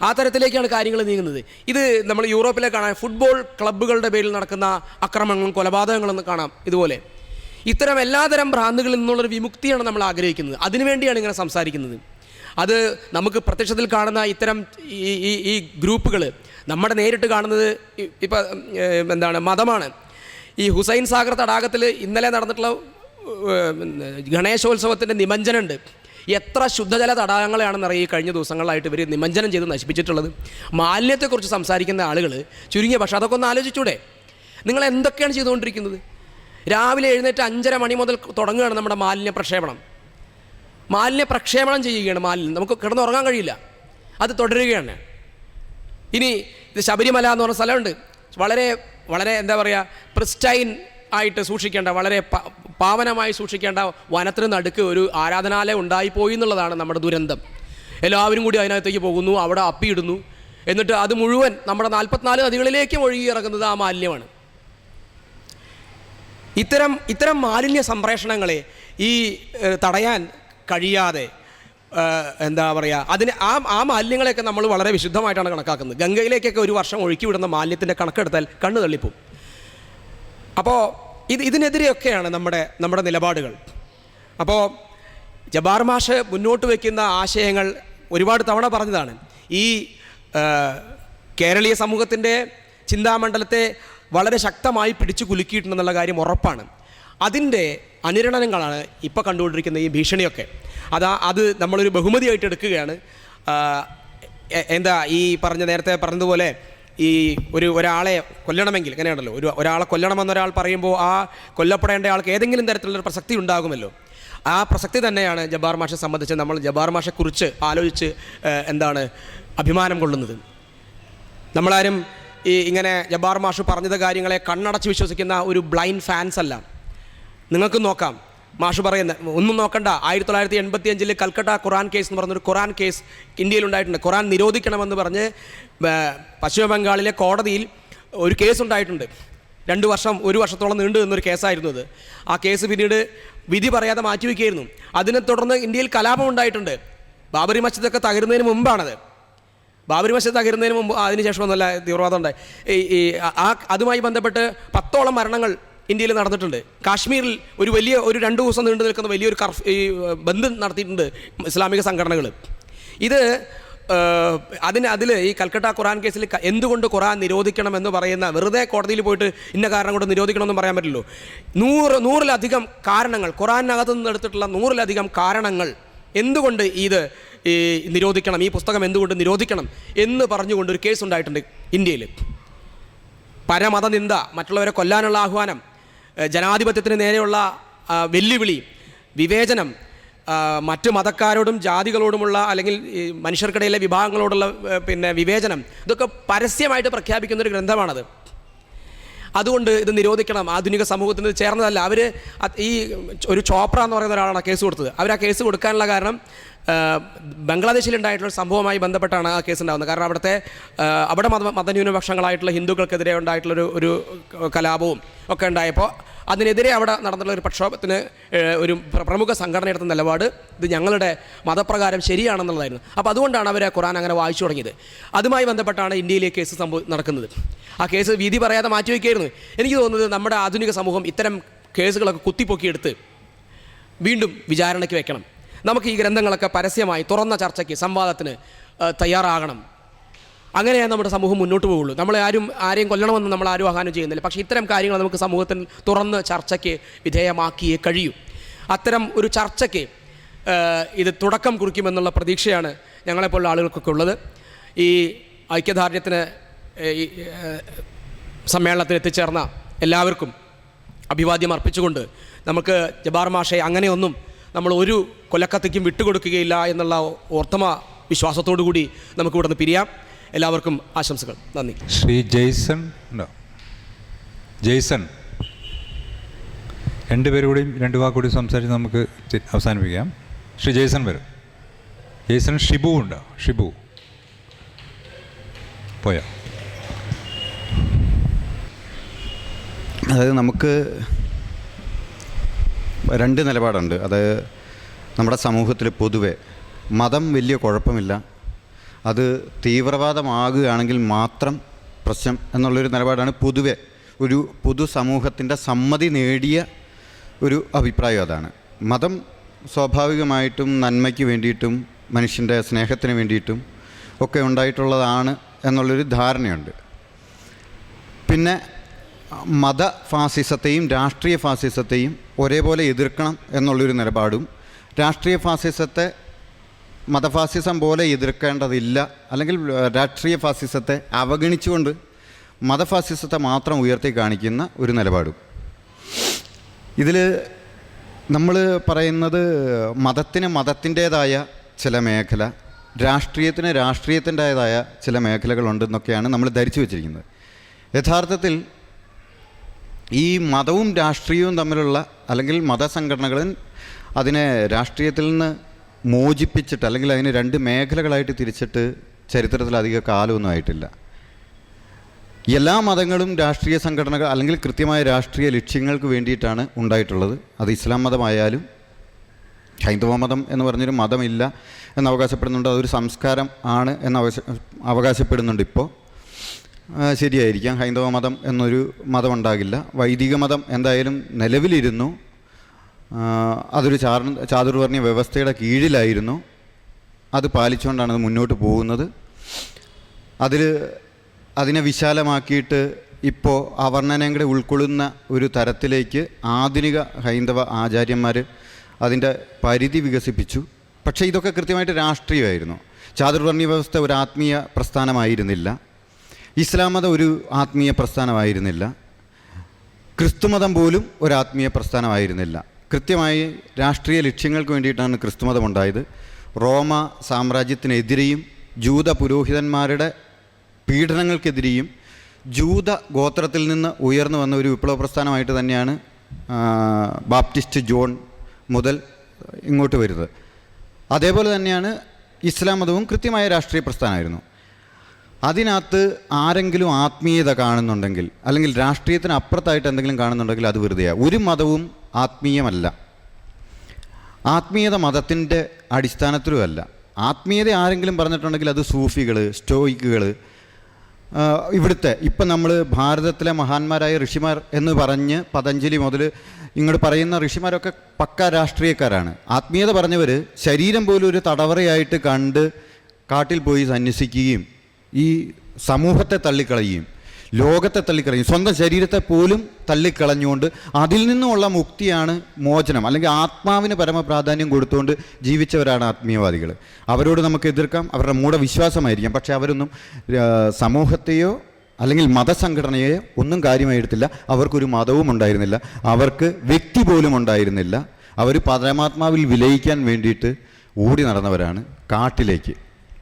ആ തരത്തിലേക്കാണ് കാര്യങ്ങൾ നീങ്ങുന്നത്. ഇത് നമ്മൾ യൂറോപ്പിലെ കാണാൻ ഫുട്ബോൾ ക്ലബ്ബുകളുടെ പേരിൽ നടക്കുന്ന അക്രമങ്ങളും കൊലപാതകങ്ങളും കാണാം. ഇതുപോലെ ഇത്തരം എല്ലാതരം ഭ്രാന്തുകളിൽ നിന്നുള്ളൊരു വിമുക്തിയാണ് നമ്മൾ ആഗ്രഹിക്കുന്നത്. അതിനുവേണ്ടിയാണ് ഇങ്ങനെ സംസാരിക്കുന്നത്. അത് നമുക്ക് പ്രത്യക്ഷത്തിൽ കാണുന്ന ഇത്തരം ഈ ഗ്രൂപ്പുകൾ നമ്മുടെ നേരിട്ട് കാണുന്നത് ഇപ്പം എന്താണ് മതമാണ്. ഈ ഹുസൈൻ സാഗർ തടാകത്തിൽ ഇന്നലെ നടന്നിട്ടുള്ള ഗണേശോത്സവത്തിൻ്റെ നിമഞ്ജനമുണ്ട്. എത്ര ശുദ്ധജല തടാകങ്ങളാണെന്നറിയാം ഈ കഴിഞ്ഞ ദിവസങ്ങളിലായിട്ട് ഇവർ നിമഞ്ജനം ചെയ്ത് നശിപ്പിച്ചിട്ടുള്ളത്. മാലിന്യത്തെക്കുറിച്ച് സംസാരിക്കുന്ന ആളുകൾ ചുരുങ്ങിയ പക്ഷേ അതൊക്കെ ഒന്ന് ആലോചിച്ചൂടെ? നിങ്ങൾ എന്തൊക്കെയാണ് ചെയ്തുകൊണ്ടിരിക്കുന്നത്? രാവിലെ എഴുന്നേറ്റ് 5:30 മണി മുതൽ തുടങ്ങുകയാണ് നമ്മുടെ മാലിന്യ പ്രക്ഷേപണം ചെയ്യുകയാണ്. മാലിന്യം നമുക്ക് കിടന്നുറങ്ങാൻ കഴിയില്ല, അത് തുടരുകയാണ്. ഇനി ഇത് ശബരിമല എന്ന് പറഞ്ഞ സ്ഥലമുണ്ട്. വളരെ വളരെ എന്താ പറയുക, പ്രിസ്റ്റൈൻ ആയിട്ട് സൂക്ഷിക്കേണ്ട, വളരെ പാവനമായി സൂക്ഷിക്കേണ്ട വനത്തിന് നടുക്ക് ഒരു ആരാധനാലയം ഉണ്ടായിപ്പോയി എന്നുള്ളതാണ് നമ്മുടെ ദുരന്തം. എല്ലാവരും കൂടി അതിനകത്തേക്ക് പോകുന്നു, അവിടെ അപ്പിയിടുന്നു, എന്നിട്ട് അത് മുഴുവൻ നമ്മുടെ 44 നദികളിലേക്കും ഒഴുകി ഇറങ്ങുന്നത് ആ മാലിന്യമാണ്. ഇത്തരം മാലിന്യ സംപ്രേഷണങ്ങളെ ഈ തടയാൻ കഴിയാതെ എന്താ പറയുക, അതിന് ആ മാലിന്യങ്ങളെയൊക്കെ നമ്മൾ വളരെ വിശുദ്ധമായിട്ടാണ് കണക്കാക്കുന്നത്. ഗംഗയിലേക്കൊക്കെ ഒരു വർഷം ഒഴുക്കി വിടുന്ന മാലിന്യത്തിൻ്റെ കണക്കെടുത്താൽ കണ്ണു തള്ളിപ്പോവും. അപ്പോൾ ഇതിനെതിരെയൊക്കെയാണ് നമ്മുടെ നിലപാടുകൾ. അപ്പോൾ ജബ്ബാർ മാഷ് മുന്നോട്ട് വയ്ക്കുന്ന ആശയങ്ങൾ ഒരുപാട് തവണ പറഞ്ഞതാണ്. ഈ കേരളീയ സമൂഹത്തിൻ്റെ ചിന്താമണ്ഡലത്തെ വളരെ ശക്തമായി പിടിച്ചു കുലുക്കിയിട്ടുണ്ടെന്നുള്ള കാര്യം ഉറപ്പാണ്. അതിൻ്റെ അനുരണനങ്ങളാണ് ഇപ്പോൾ കണ്ടുകൊണ്ടിരിക്കുന്ന ഈ ഭീഷണിയൊക്കെ. അത് നമ്മളൊരു ബഹുമതിയായിട്ട് എടുക്കുകയാണ്. എന്താ ഈ നേരത്തെ പറഞ്ഞതുപോലെ ഈ ഒരാളെ കൊല്ലണമെങ്കിൽ ഇങ്ങനെയാണല്ലോ, ഒരാളെ കൊല്ലണമെന്നൊരാൾ പറയുമ്പോൾ ആ കൊല്ലപ്പെടേണ്ട ആൾക്ക് ഏതെങ്കിലും തരത്തിലുള്ളൊരു പ്രസക്തി ഉണ്ടാകുമല്ലോ. ആ പ്രസക്തി തന്നെയാണ് ജബ്ബാർ മാഷെ സംബന്ധിച്ച് നമ്മൾ ജബ്ബാർ മാഷെക്കുറിച്ച് ആലോചിച്ച് അഭിമാനം കൊള്ളുന്നത്. നമ്മളാരും ഇങ്ങനെ ജബ്ബാർ മാഷ് പറഞ്ഞത് കാര്യങ്ങളെ കണ്ണടച്ച് വിശ്വസിക്കുന്ന ഒരു ബ്ലൈൻഡ് ഫാൻസ് അല്ല. നിങ്ങൾക്ക് നോക്കാം, മാഷ് പറയുന്നത് ഒന്നും നോക്കണ്ട. 1985 കൽക്കട്ട ഖുറാൻ കേസ് എന്ന് പറഞ്ഞൊരു ഖുറാൻ കേസ് ഇന്ത്യയിലുണ്ടായിട്ടുണ്ട്. ഖുറാൻ നിരോധിക്കണമെന്ന് പറഞ്ഞ് പശ്ചിമ ബംഗാളിലെ കോടതിയിൽ ഒരു കേസ് ഉണ്ടായിട്ടുണ്ട്. 1 വർഷത്തോളം നീണ്ടു നിന്നൊരു കേസായിരുന്നു അത്. ആ കേസ് പിന്നീട് വിധി പറയാതെ മാറ്റിവെക്കുകയായിരുന്നു. അതിനെ തുടർന്ന് ഇന്ത്യയിൽ കലാപം ഉണ്ടായിട്ടുണ്ട്. ബാബറി മസ്ജിദൊക്കെ തകരുന്നതിന് മുമ്പാണത്. ബാബറി മസ്ജിദ് തകരുന്നതിന് മുമ്പ്, അതിനുശേഷമൊന്നുമല്ല തീവ്രവാദം ഉണ്ടായി. അതുമായി ബന്ധപ്പെട്ട് 10ഓളം മരണങ്ങൾ ഇന്ത്യയിൽ നടന്നിട്ടുണ്ട്. കാശ്മീരിൽ ഒരു 2 ദിവസം നീണ്ടു നിൽക്കുന്ന വലിയൊരു ബന്ദ് നടത്തിയിട്ടുണ്ട് ഇസ്ലാമിക സംഘടനകൾ. അതിൽ ഈ കൽക്കട്ട ഖുറാൻ കേസിൽ എന്തുകൊണ്ട് ഖുറാൻ നിരോധിക്കണമെന്ന് പറയുന്ന, വെറുതെ കോടതിയിൽ പോയിട്ട് ഇന്ന കാരണം കൊണ്ട് നിരോധിക്കണമെന്ന് പറയാൻ പറ്റില്ലല്ലോ. 100-ലധികം കാരണങ്ങൾ, ഖുറാനകത്ത് നിന്ന് എടുത്തിട്ടുള്ള 100-ലധികം കാരണങ്ങൾ എന്തുകൊണ്ട് നിരോധിക്കണം, ഈ പുസ്തകം എന്തുകൊണ്ട് നിരോധിക്കണം എന്ന് പറഞ്ഞുകൊണ്ടൊരു കേസ് ഉണ്ടായിട്ടുണ്ട് ഇന്ത്യയിൽ. പരമത നിന്ദ, മറ്റുള്ളവരെ കൊല്ലാനുള്ള ആഹ്വാനം, ജനാധിപത്യത്തിന് നേരെയുള്ള വെല്ലുവിളി, വിവേചനം, മറ്റു മതക്കാരോടും ജാതികളോടുമുള്ള അല്ലെങ്കിൽ മനുഷ്യർക്കിടയിലെ വിഭാഗങ്ങളോടുള്ള വിവേചനം, ഇതൊക്കെ പരസ്യമായിട്ട് പ്രഖ്യാപിക്കുന്നൊരു ഗ്രന്ഥമാണത്. അതുകൊണ്ട് ഇത് നിരോധിക്കണം, ആധുനിക സമൂഹത്തിന് ചേർന്നതല്ല. അവർ ഒരു ചോപ്ര എന്ന് പറയുന്ന ഒരാളാണ് കേസ് കൊടുത്തത്. അവർ ആ കേസ് കൊടുക്കാനുള്ള കാരണം ബംഗ്ലാദേശിലുണ്ടായിട്ടുള്ള സംഭവവുമായി ബന്ധപ്പെട്ടാണ് ആ കേസ് ഉണ്ടാകുന്നത്. കാരണം അവിടെ മതന്യൂനപക്ഷങ്ങളായിട്ടുള്ള ഹിന്ദുക്കൾക്കെതിരെ ഉണ്ടായിട്ടുള്ളൊരു കലാപവും ഒക്കെ ഉണ്ടായപ്പോൾ അതിനെതിരെ അവിടെ നടന്നിട്ടുള്ള ഒരു പ്രക്ഷോഭത്തിന് ഒരു പ്രമുഖ സംഘടന എടുത്ത നിലപാട് ഇത് ഞങ്ങളുടെ മതപ്രകാരം ശരിയാണെന്നുള്ളതായിരുന്നു. അപ്പോൾ അതുകൊണ്ടാണ് അവർ ഖുറാൻ അങ്ങനെ വായിച്ചു തുടങ്ങിയത്. അതുമായി ബന്ധപ്പെട്ടാണ് ഇന്ത്യയിലെ കേസ് നടക്കുന്നത്. ആ കേസ് വിധി പറയാതെ മാറ്റിവെക്കുകയായിരുന്നു. എനിക്ക് തോന്നുന്നത് നമ്മുടെ ആധുനിക സമൂഹം ഇത്തരം കേസുകളൊക്കെ കുത്തിപ്പൊക്കിയെടുത്ത് വീണ്ടും വിചാരണയ്ക്ക് വെക്കണം. നമുക്ക് ഈ ഗ്രന്ഥങ്ങളൊക്കെ പരസ്യമായി തുറന്ന ചർച്ചയ്ക്ക്, സംവാദത്തിന് തയ്യാറാകണം. അങ്ങനെയാണ് നമ്മുടെ സമൂഹം മുന്നോട്ട് പോകുള്ളൂ. ആരെയും കൊല്ലണമെന്ന് നമ്മൾ ആരും ആഹ്വാനം ചെയ്യുന്നില്ല. പക്ഷേ ഇത്തരം കാര്യങ്ങൾ നമുക്ക് സമൂഹത്തിൽ തുറന്ന് ചർച്ചയ്ക്ക് വിധേയമാക്കിയേ കഴിയൂ. അത്തരം ഒരു ചർച്ചയ്ക്ക് ഇത് തുടക്കം കുറിക്കുമെന്നുള്ള പ്രതീക്ഷയാണ് ഞങ്ങളെപ്പോലുള്ള ആളുകൾക്കൊക്കെ ഉള്ളത്. ഈ ഐക്യദാർഢ്യത്തിന് സമ്മേളനത്തിൽ എത്തിച്ചേർന്ന എല്ലാവർക്കും അഭിവാദ്യം അർപ്പിച്ചുകൊണ്ട് നമുക്ക് ജബ്ബാർ മാഷെ അങ്ങനെയൊന്നും നമ്മൾ ഒരു കൊലക്കത്തിക്കും വിട്ടുകൊടുക്കുകയില്ല എന്നുള്ള ഉത്തമ വിശ്വാസത്തോടു കൂടി നമുക്ക് ഇവിടെ നിന്ന് പിരിയാം. എല്ലാവർക്കും ആശംസകൾ. നന്ദി. ശ്രീ ജെയ്സൺ ഉണ്ടോ? ജെയ്സൺ, രണ്ടുപേരും രണ്ട് വാക്കുകൂടി സംസാരിച്ച് നമുക്ക് അവസാനിപ്പിക്കാം. ശ്രീ ജെയ്സൺ വരും. ജെയ്സൺ. ഷിബു ഉണ്ടോ? ഷിബു പോയോ? അതായത് നമുക്ക് രണ്ട് നിലപാടുണ്ട്. അത് നമ്മുടെ സമൂഹത്തിൽ പൊതുവെ മതം വലിയ കുഴപ്പമില്ല, അത് തീവ്രവാദമാകുകയാണെങ്കിൽ മാത്രം പ്രശ്നം എന്നുള്ളൊരു നിലപാടാണ് പൊതുവെ ഒരു പൊതുസമൂഹത്തിൻ്റെ സമ്മതി നേടിയ ഒരു അഭിപ്രായം. അതാണ് മതം സ്വാഭാവികമായിട്ടും നന്മയ്ക്ക് വേണ്ടിയിട്ടും മനുഷ്യൻ്റെ സ്നേഹത്തിന് വേണ്ടിയിട്ടും ഒക്കെ ഉണ്ടായിട്ടുള്ളതാണ് എന്നുള്ളൊരു ധാരണയുണ്ട്. പിന്നെ മത ഫാസിസത്തെയും രാഷ്ട്രീയ ഫാസിസത്തെയും ഒരേപോലെ എതിർക്കണം എന്നുള്ളൊരു നിലപാടും, രാഷ്ട്രീയ ഫാസിസത്തെ മതഫാസിസം പോലെ എതിർക്കേണ്ടതില്ല, അല്ലെങ്കിൽ രാഷ്ട്രീയ ഫാസിസത്തെ അവഗണിച്ചുകൊണ്ട് മതഫാസിസത്തെ മാത്രം ഉയർത്തി കാണിക്കുന്ന ഒരു നിലപാടും. ഇതിൽ നമ്മൾ പറയുന്നത് മതത്തിന് മതത്തിൻ്റേതായ ചില മേഖല, രാഷ്ട്രീയത്തിന് രാഷ്ട്രീയത്തിൻ്റേതായ ചില മേഖലകളുണ്ടെന്നൊക്കെയാണ് നമ്മൾ ധരിച്ചു വച്ചിരിക്കുന്നത്. യഥാർത്ഥത്തിൽ ഈ മതവും രാഷ്ട്രീയവും തമ്മിലുള്ള, അല്ലെങ്കിൽ മതസംഘടനകളും അതിനെ രാഷ്ട്രീയത്തിൽ നിന്ന് മോചിപ്പിച്ചിട്ട്, അല്ലെങ്കിൽ അതിനെ രണ്ട് മേഖലകളായിട്ട് തിരിച്ചിട്ട് ചരിത്രത്തിൽ അധിക കാലമൊന്നും ആയിട്ടില്ല. എല്ലാ മതങ്ങളും രാഷ്ട്രീയ സംഘടനകൾ അല്ലെങ്കിൽ കൃത്യമായ രാഷ്ട്രീയ ലക്ഷ്യങ്ങൾക്ക് വേണ്ടിയിട്ടാണ് ഉണ്ടായിട്ടുള്ളത്. അത് ഇസ്ലാം മതമായാലും ഹൈന്ദവ മതം എന്ന് പറഞ്ഞൊരു മതമില്ല എന്ന് അവകാശപ്പെടുന്നുണ്ട്, അതൊരു സംസ്കാരം ആണ് എന്ന് അവകാശപ്പെടുന്നുണ്ട്. ഇപ്പോൾ ശരിയായിരിക്കാം, ഹൈന്ദവ മതം എന്നൊരു മതം ഉണ്ടാകില്ല. വൈദിക മതം എന്തായാലും നിലവിലിരുന്നു, അതൊരു ചാതുർവർണ്ണ വ്യവസ്ഥയുടെ കീഴിലായിരുന്നു, അത് പാലിച്ചുകൊണ്ടാണ് അത് മുന്നോട്ട് പോകുന്നത്. അതിനെ വിശാലമാക്കിയിട്ട് ഇപ്പോൾ അവർണ്ണനയും കൂടെ ഉൾക്കൊള്ളുന്ന ഒരു തരത്തിലേക്ക് ആധുനിക ഹൈന്ദവ ആചാര്യന്മാർ അതിൻ്റെ പരിധി വികസിപ്പിച്ചു. പക്ഷേ ഇതൊക്കെ കൃത്യമായിട്ട് രാഷ്ട്രീയമായിരുന്നു. ചാതുർവർണ്ണ വ്യവസ്ഥ ഒരു ആത്മീയ പ്രസ്ഥാനമായിരുന്നില്ല, ഇസ്ലാം മതം ഒരു ആത്മീയ പ്രസ്ഥാനമായിരുന്നില്ല, ക്രിസ്തുമതം പോലും ഒരു ആത്മീയ പ്രസ്ഥാനമായിരുന്നില്ല. കൃത്യമായി രാഷ്ട്രീയ ലക്ഷ്യങ്ങൾക്ക് വേണ്ടിയിട്ടാണ് ക്രിസ്തുമതം ഉണ്ടായത്. റോമ സാമ്രാജ്യത്തിനെതിരെയും ജൂത പുരോഹിതന്മാരുടെ പീഡനങ്ങൾക്കെതിരെയും ജൂത ഗോത്രത്തിൽ നിന്ന് ഉയർന്നു വന്ന ഒരു വിപ്ലവ പ്രസ്ഥാനമായിട്ട് തന്നെയാണ് ബാപ്റ്റിസ്റ്റ് ജോൺ മുതൽ ഇങ്ങോട്ട് വരുന്നത്. അതേപോലെ തന്നെയാണ് ഇസ്ലാം മതവും കൃത്യമായ രാഷ്ട്രീയ പ്രസ്ഥാനമായിരുന്നു. അതിനകത്ത് ആരെങ്കിലും ആത്മീയത കാണുന്നുണ്ടെങ്കിൽ, അല്ലെങ്കിൽ രാഷ്ട്രീയത്തിന് അപ്പുറത്തായിട്ട് എന്തെങ്കിലും കാണുന്നുണ്ടെങ്കിൽ അത് വെറുതെയാണ്. ഒരു മതവും ആത്മീയമല്ല, ആത്മീയത മതത്തിൻ്റെ അടിസ്ഥാനത്തിലുമല്ല. ആത്മീയത ആരെങ്കിലും പറഞ്ഞിട്ടുണ്ടെങ്കിൽ അത് സൂഫികൾ, സ്റ്റോയിക്കുകൾ, ഇവിടുത്തെ ഇപ്പം നമ്മൾ ഭാരതത്തിലെ മഹാന്മാരായ ഋഷിമാർ എന്ന് പറഞ്ഞ് പതഞ്ജലി മുതൽ ഇങ്ങോട്ട് പറയുന്ന ഋഷിമാരൊക്കെ പക്ക രാഷ്ട്രീയക്കാരാണ്. ആത്മീയത പറഞ്ഞവർ ശരീരം പോലും ഒരു തടവറയായിട്ട് കണ്ട് കാട്ടിൽ പോയി സന്യസിക്കുകയും ഈ സമൂഹത്തെ തള്ളിക്കളയുകയും ലോകത്തെ തള്ളിക്കളയും, സ്വന്തം ശരീരത്തെ പോലും തള്ളിക്കളഞ്ഞുകൊണ്ട് അതിൽ നിന്നുമുള്ള മുക്തിയാണ് മോചനം, അല്ലെങ്കിൽ ആത്മാവിന് പരമപ്രാധാന്യം കൊടുത്തുകൊണ്ട് ജീവിച്ചവരാണ് ആത്മീയവാദികൾ. അവരോട് നമുക്ക് എതിർക്കാം, അവരുടെ മൂഢവിശ്വാസമായിരിക്കാം, പക്ഷേ അവരൊന്നും സമൂഹത്തെയോ അല്ലെങ്കിൽ മതസംഘടനയെയോ ഒന്നും കാര്യമായി എടുത്തില്ല. അവർക്കൊരു മതവും ഉണ്ടായിരുന്നില്ല, അവർക്ക് വ്യക്തി പോലും ഉണ്ടായിരുന്നില്ല. അവർ പരമാത്മാവിൽ വിലയിക്കാൻ വേണ്ടിയിട്ട് ഓടി നടന്നവരാണ് കാട്ടിലേക്ക്,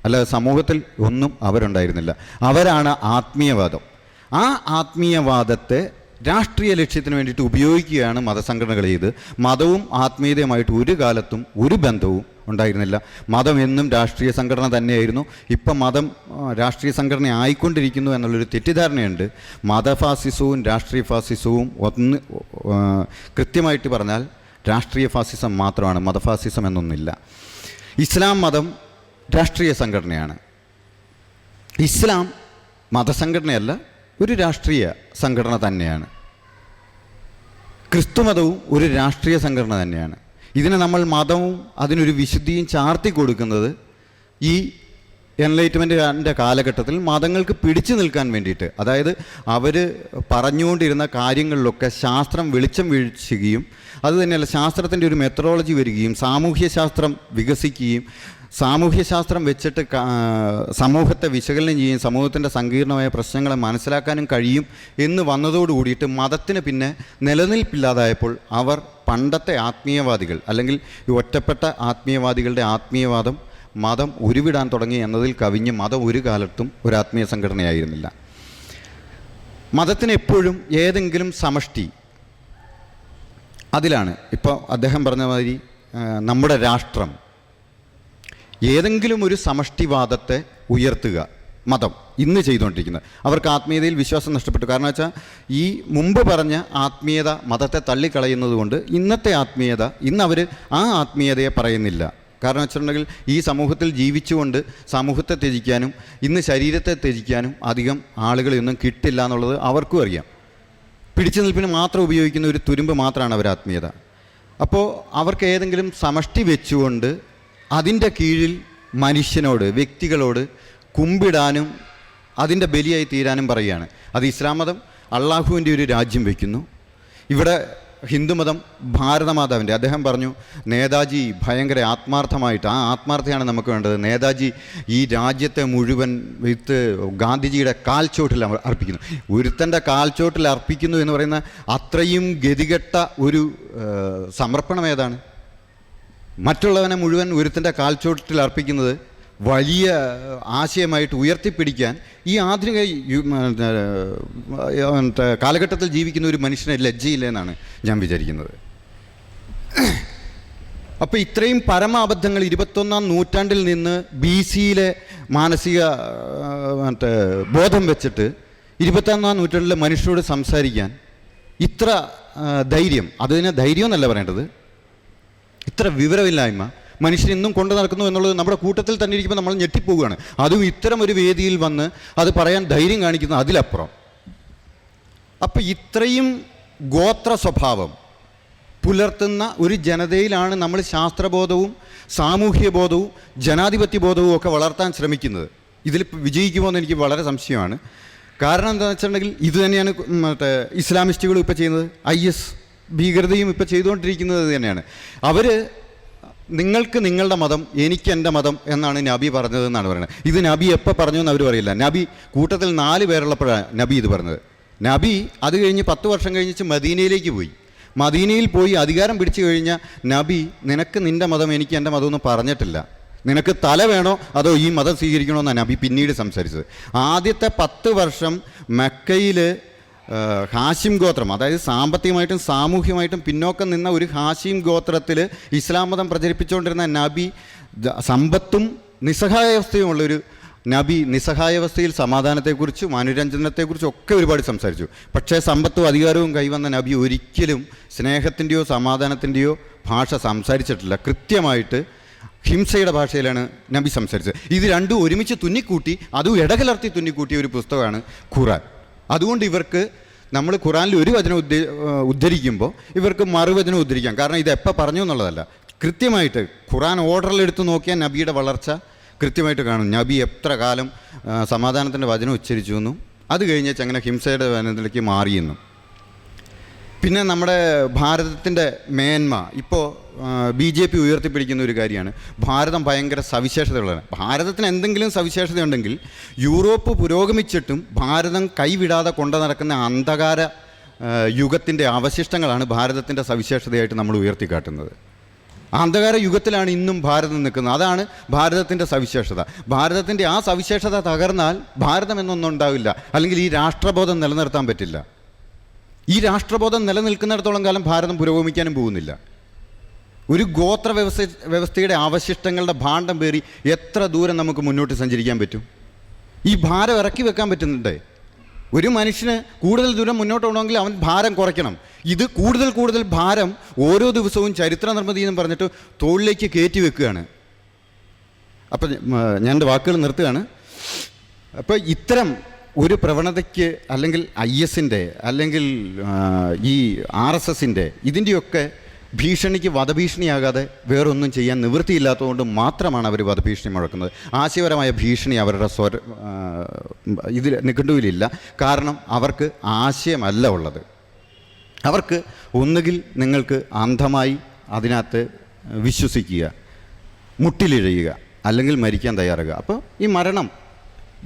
അല്ലാതെ സമൂഹത്തിൽ ഒന്നും അവരുണ്ടായിരുന്നില്ല. അവരാണ് ആത്മീയവാദം. ആ ആത്മീയവാദത്തെ രാഷ്ട്രീയ ലക്ഷ്യത്തിന് വേണ്ടിയിട്ട് ഉപയോഗിക്കുകയാണ് മതസംഘടനകൾ ചെയ്ത്. മതവും ആത്മീയതയുമായിട്ട് ഒരു കാലത്തും ഒരു ബന്ധവും ഉണ്ടായിരുന്നില്ല. മതം എന്നും രാഷ്ട്രീയ സംഘടന തന്നെയായിരുന്നു. ഇപ്പം മതം രാഷ്ട്രീയ സംഘടന ആയിക്കൊണ്ടിരിക്കുന്നു എന്നുള്ളൊരു തെറ്റിദ്ധാരണയുണ്ട്. മതഫാസിസവും രാഷ്ട്രീയ ഫാസിസവും ഒന്ന് കൃത്യമായിട്ട് പറഞ്ഞാൽ രാഷ്ട്രീയ ഫാസിസം മാത്രമാണ്, മതഫാസിസം എന്നൊന്നില്ല. ഇസ്ലാം മതം രാഷ്ട്രീയ സംഘടനയാണ്. ഇസ്ലാം മതസംഘടനയല്ല, ഒരു രാഷ്ട്രീയ സംഘടന തന്നെയാണ്. ക്രിസ്തുമതവും ഒരു രാഷ്ട്രീയ സംഘടന തന്നെയാണ്. ഇതിനെ നമ്മൾ മതവും അതിനൊരു വിശുദ്ധിയും ചാർത്തി കൊടുക്കുന്നത് ഈ എൻലൈറ്റ്മെൻറ്റിൻ്റെ കാലഘട്ടത്തിൽ മതങ്ങൾക്ക് പിടിച്ചു നിൽക്കാൻ വേണ്ടിയിട്ട്, അതായത് അവർ പറഞ്ഞുകൊണ്ടിരുന്ന കാര്യങ്ങളിലൊക്കെ ശാസ്ത്രം വെളിച്ചം വീഴ്ചുകയും അതുതന്നെയല്ല ശാസ്ത്രത്തിൻ്റെ ഒരു മെത്തഡോളജി വരികയും സാമൂഹ്യശാസ്ത്രം വികസിക്കുകയും സാമൂഹ്യശാസ്ത്രം വെച്ചിട്ട് സമൂഹത്തെ വിശകലനം ചെയ്യും, സമൂഹത്തിൻ്റെ സങ്കീർണമായ പ്രശ്നങ്ങളെ മനസ്സിലാക്കാനും കഴിയും എന്ന് വന്നതോടുകൂടിയിട്ട് മതത്തിന് പിന്നെ നിലനിൽപ്പില്ലാതായപ്പോൾ അവർ പണ്ടത്തെ ആത്മീയവാദികൾ അല്ലെങ്കിൽ ഈ ഒറ്റപ്പെട്ട ആത്മീയവാദികളുടെ ആത്മീയവാദം മതം ഉരുവിടാൻ തുടങ്ങി എന്നതിൽ കവിഞ്ഞ് മതം ഒരു കാലത്തും ഒരു ആത്മീയ സംഘടനയായിരുന്നില്ല. മതത്തിന് എപ്പോഴും ഏതെങ്കിലും സമഷ്ടി അതിലാണ്. ഇപ്പോൾ അദ്ദേഹം പറഞ്ഞ മാതിരി നമ്മുടെ രാഷ്ട്രം ഏതെങ്കിലും ഒരു സമഷ്ടിവാദത്തെ ഉയർത്തുക, മതം ഇന്ന് ചെയ്തുകൊണ്ടിരിക്കുന്നത്. അവർക്ക് ആത്മീയതയിൽ വിശ്വാസം നഷ്ടപ്പെട്ടു. കാരണം വെച്ചാൽ ഈ മുമ്പ് പറഞ്ഞ ആത്മീയത മതത്തെ തള്ളിക്കളയുന്നത് കൊണ്ട് ഇന്നത്തെ ആത്മീയത ഇന്നവർ ആ ആത്മീയതയെ പറയുന്നില്ല. കാരണം വെച്ചിട്ടുണ്ടെങ്കിൽ ഈ സമൂഹത്തിൽ ജീവിച്ചുകൊണ്ട് സമൂഹത്തെ ത്യജിക്കാനും ഇന്ന് ശരീരത്തെ ത്യജിക്കാനും അധികം ആളുകളൊന്നും കിട്ടില്ല എന്നുള്ളത് അവർക്കും അറിയാം. പിടിച്ചു നിൽപ്പിന് മാത്രം ഉപയോഗിക്കുന്ന ഒരു തുരുമ്പ് മാത്രമാണ് അവർ ആത്മീയത. അപ്പോൾ അവർക്ക് ഏതെങ്കിലും സമഷ്ടി വെച്ചുകൊണ്ട് അതിൻ്റെ കീഴിൽ മനുഷ്യനോട് വ്യക്തികളോട് കുമ്പിടാനും അതിൻ്റെ ബലിയായി തീരാനും പറയുകയാണ്. അത് ഇസ്ലാം മതം അള്ളാഹുവിൻ്റെ ഒരു രാജ്യം വയ്ക്കുന്നു. ഇവിടെ ഹിന്ദുമതം ഭാരതമാതാവിൻ്റെ, അദ്ദേഹം പറഞ്ഞു നേതാജി ഭയങ്കര ആത്മാർത്ഥമായിട്ട്, ആ ആത്മാർത്ഥയാണ് നമുക്ക് വേണ്ടത്. നേതാജി ഈ രാജ്യത്തെ മുഴുവൻ വിത്ത് ഗാന്ധിജിയുടെ കാൽച്ചോട്ടിൽ അർപ്പിക്കുന്നു. ഒരുത്തൻ്റെ കാൽച്ചോട്ടിൽ അർപ്പിക്കുന്നു എന്ന് പറയുന്ന അത്രയും ഗതികെട്ട ഒരു സമർപ്പണം ഏതാണ്? മറ്റുള്ളവനെ മുഴുവൻ ഒരുത്തൻ്റെ കാൽച്ചോട്ടിൽ അർപ്പിക്കുന്നത് വലിയ ആശയമായിട്ട് ഉയർത്തിപ്പിടിക്കാൻ ഈ ആധുനിക കാലഘട്ടത്തിൽ ജീവിക്കുന്ന ഒരു മനുഷ്യനെ ലജ്ജയില്ല എന്നാണ് ഞാൻ വിചാരിക്കുന്നത്. അപ്പോൾ ഇത്രയും പരമാബദ്ധങ്ങൾ 21-ാം നൂറ്റാണ്ടിൽ നിന്ന് BC-യിലെ മാനസിക ബോധം വെച്ചിട്ട് 21-ാം നൂറ്റാണ്ടിലെ മനുഷ്യരോട് സംസാരിക്കാൻ ഇത്ര ധൈര്യം, അതിന് ധൈര്യം എന്നല്ല പറയേണ്ടത്, ഇത്ര വിവരമില്ലായ്മ മനുഷ്യൻ ഇന്നും കൊണ്ടു നടക്കുന്നു എന്നുള്ളത് നമ്മുടെ കൂട്ടത്തിൽ തന്നെ ഇരിക്കുമ്പോൾ നമ്മൾ ഞെട്ടിപ്പോവുകയാണ്. അതും ഇത്തരം ഒരു വേദിയിൽ വന്ന് അത് പറയാൻ ധൈര്യം കാണിക്കുന്ന അതിലപ്പുറം. അപ്പം ഇത്രയും ഗോത്ര സ്വഭാവം പുലർത്തുന്ന ഒരു ജനതയിലാണ് നമ്മൾ ശാസ്ത്രബോധവും സാമൂഹ്യ ബോധവും ജനാധിപത്യ ബോധവും ഒക്കെ വളർത്താൻ ശ്രമിക്കുന്നത്. ഇതിൽ വിജയിക്കുമോ എന്ന് എനിക്ക് വളരെ സംശയമാണ്. കാരണം എന്താണെന്ന് വെച്ചിട്ടുണ്ടെങ്കിൽ ഇത് തന്നെയാണ് ഇസ്ലാമിസ്റ്റുകളും ഇപ്പോൾ ചെയ്യുന്നത്, IS ഭീകരതയും ഇപ്പോൾ ചെയ്തുകൊണ്ടിരിക്കുന്നത് തന്നെയാണ്. അവർ നിങ്ങൾക്ക് നിങ്ങളുടെ മതം എനിക്ക് എൻ്റെ മതം എന്നാണ് നബി പറഞ്ഞതെന്നാണ് പറയുന്നത്. ഇത് നബി എപ്പോൾ പറഞ്ഞു എന്ന് അവർ പറയില്ല. നബി കൂട്ടത്തിൽ 4 പേരുള്ളപ്പോഴാണ് നബി ഇത് പറഞ്ഞത്. നബി അത് കഴിഞ്ഞ് 10 വർഷം കഴിഞ്ഞിട്ട് മദീനയിലേക്ക് പോയി. മദീനയിൽ പോയി അധികാരം പിടിച്ചു കഴിഞ്ഞ നബി നിനക്ക് നിൻ്റെ മതം എനിക്ക് എൻ്റെ മതമൊന്നും പറഞ്ഞിട്ടില്ല. നിനക്ക് തല വേണോ അതോ ഈ മതം സ്വീകരിക്കണോ എന്നാണ് നബി പിന്നീട് സംസാരിച്ചത്. ആദ്യത്തെ 10 വർഷം മക്കയിൽ ഹാഷിം ഗോത്രം, അതായത് സാമ്പത്തികമായിട്ടും സാമൂഹ്യമായിട്ടും പിന്നോക്കം നിന്ന ഒരു ഹാഷിം ഗോത്രത്തിൽ ഇസ്ലാം മതം പ്രചരിപ്പിച്ചുകൊണ്ടിരുന്ന നബി സമ്പത്തും നിസ്സഹായാവസ്ഥയുമുള്ളൊരു നബി നിസ്സഹായാവസ്ഥയിൽ സമാധാനത്തെക്കുറിച്ചും അനുരഞ്ജനത്തെക്കുറിച്ചും ഒക്കെ ഒരുപാട് സംസാരിച്ചു. പക്ഷേ സമ്പത്തും അധികാരവും കൈവന്ന നബി ഒരിക്കലും സ്നേഹത്തിൻ്റെയോ സമാധാനത്തിൻ്റെയോ ഭാഷ സംസാരിച്ചിട്ടില്ല. കൃത്യമായിട്ട് ഹിംസയുടെ ഭാഷയിലാണ് നബി സംസാരിച്ചത്. ഇത് രണ്ടും ഒരുമിച്ച് തുന്നിക്കൂട്ടി, അതും ഇടകലർത്തി തുന്നിക്കൂട്ടിയ ഒരു പുസ്തകമാണ് ഖുറാൻ. അതുകൊണ്ട് ഇവർക്ക് നമ്മൾ ഖുറാനിൽ ഒരു വചനം ഉദ്ധരിക്കുമ്പോൾ ഇവർക്ക് മറുവചനം ഉദ്ധരിക്കാം. കാരണം ഇത് എപ്പോൾ പറഞ്ഞു എന്നുള്ളതല്ല, കൃത്യമായിട്ട് ഖുറാൻ ഓർഡറിലെടുത്ത് നോക്കിയാൽ നബിയുടെ വളർച്ച കൃത്യമായിട്ട് കാണും. നബി എത്ര കാലം സമാധാനത്തിൻ്റെ വചനം ഉച്ചരിച്ചു എന്നും അത് കഴിഞ്ഞ് അങ്ങനെ ഹിംസയുടെ വചനത്തിലേക്ക് മാറിയെന്നും. പിന്നെ നമ്മുടെ ഭാരതത്തിൻ്റെ മേന്മ ഇപ്പോൾ BJP ഉയർത്തിപ്പിടിക്കുന്ന ഒരു കാര്യമാണ്. ഭാരതം ഭയങ്കര സവിശേഷതകളാണ്. ഭാരതത്തിന് എന്തെങ്കിലും സവിശേഷതയുണ്ടെങ്കിൽ യൂറോപ്പ് പുരോഗമിച്ചിട്ടും ഭാരതം കൈവിടാതെ കൊണ്ടു നടക്കുന്ന അന്ധകാര യുഗത്തിൻ്റെ അവശിഷ്ടങ്ങളാണ് ഭാരതത്തിൻ്റെ സവിശേഷതയായിട്ട് നമ്മൾ ഉയർത്തിക്കാട്ടുന്നത്. അന്ധകാര യുഗത്തിലാണ് ഇന്നും ഭാരതം നിൽക്കുന്നത്. അതാണ് ഭാരതത്തിൻ്റെ സവിശേഷത. ഭാരതത്തിൻ്റെ ആ സവിശേഷത തകർന്നാൽ ഭാരതം എന്നൊന്നും ഉണ്ടാവില്ല, അല്ലെങ്കിൽ ഈ രാഷ്ട്രബോധം നിലനിർത്താൻ പറ്റില്ല. ഈ രാഷ്ട്രബോധം നിലനിൽക്കുന്നിടത്തോളം കാലം ഭാരതം പുരോഗമിക്കാനും പോകുന്നില്ല. ഒരു ഗോത്ര വ്യവസ്ഥയുടെ അവശിഷ്ടങ്ങളുടെ ഭാണ്ഡം പേറി എത്ര ദൂരം നമുക്ക് മുന്നോട്ട് സഞ്ചരിക്കാൻ പറ്റും? ഈ ഭാരം ഇറക്കി വെക്കാൻ പറ്റുന്നുണ്ടേ. ഒരു മനുഷ്യന് കൂടുതൽ ദൂരം മുന്നോട്ട് പോകണമെങ്കിൽ അവൻ ഭാരം കുറയ്ക്കണം. ഇത് കൂടുതൽ ഭാരം ഓരോ ദിവസവും ചരിത്ര നിർമ്മിതി എന്ന് പറഞ്ഞിട്ട് തോളിലേക്ക് കയറ്റി വെക്കുകയാണ്. അപ്പം ഞാൻ എൻ്റെ വാക്കുകൾ നിർത്തുകയാണ്. അപ്പോൾ ഇത്തരം ഒരു പ്രവണതയ്ക്ക് അല്ലെങ്കിൽ IS-ൻ്റെ അല്ലെങ്കിൽ ഈ RSS-ൻ്റെ ഇതിൻ്റെയൊക്കെ ഭീഷണിക്ക് വധഭീഷണിയാകാതെ വേറൊന്നും ചെയ്യാൻ നിവൃത്തിയില്ലാത്തതുകൊണ്ട് മാത്രമാണ് അവർ വധഭീഷണി മുഴക്കുന്നത്. ആശയപരമായ ഭീഷണി അവരുടെ ഇതിൽ നിഘണ്ടുവിലില്ല. കാരണം അവർക്ക് ആശയമല്ല ഉള്ളത്. അവർക്ക് ഒന്നുകിൽ നിങ്ങൾക്ക് അന്ധമായി അതിനകത്ത് വിശ്വസിക്കുക, മുട്ടിലിഴയുക, അല്ലെങ്കിൽ മരിക്കാൻ തയ്യാറാകുക. അപ്പോൾ ഈ മരണം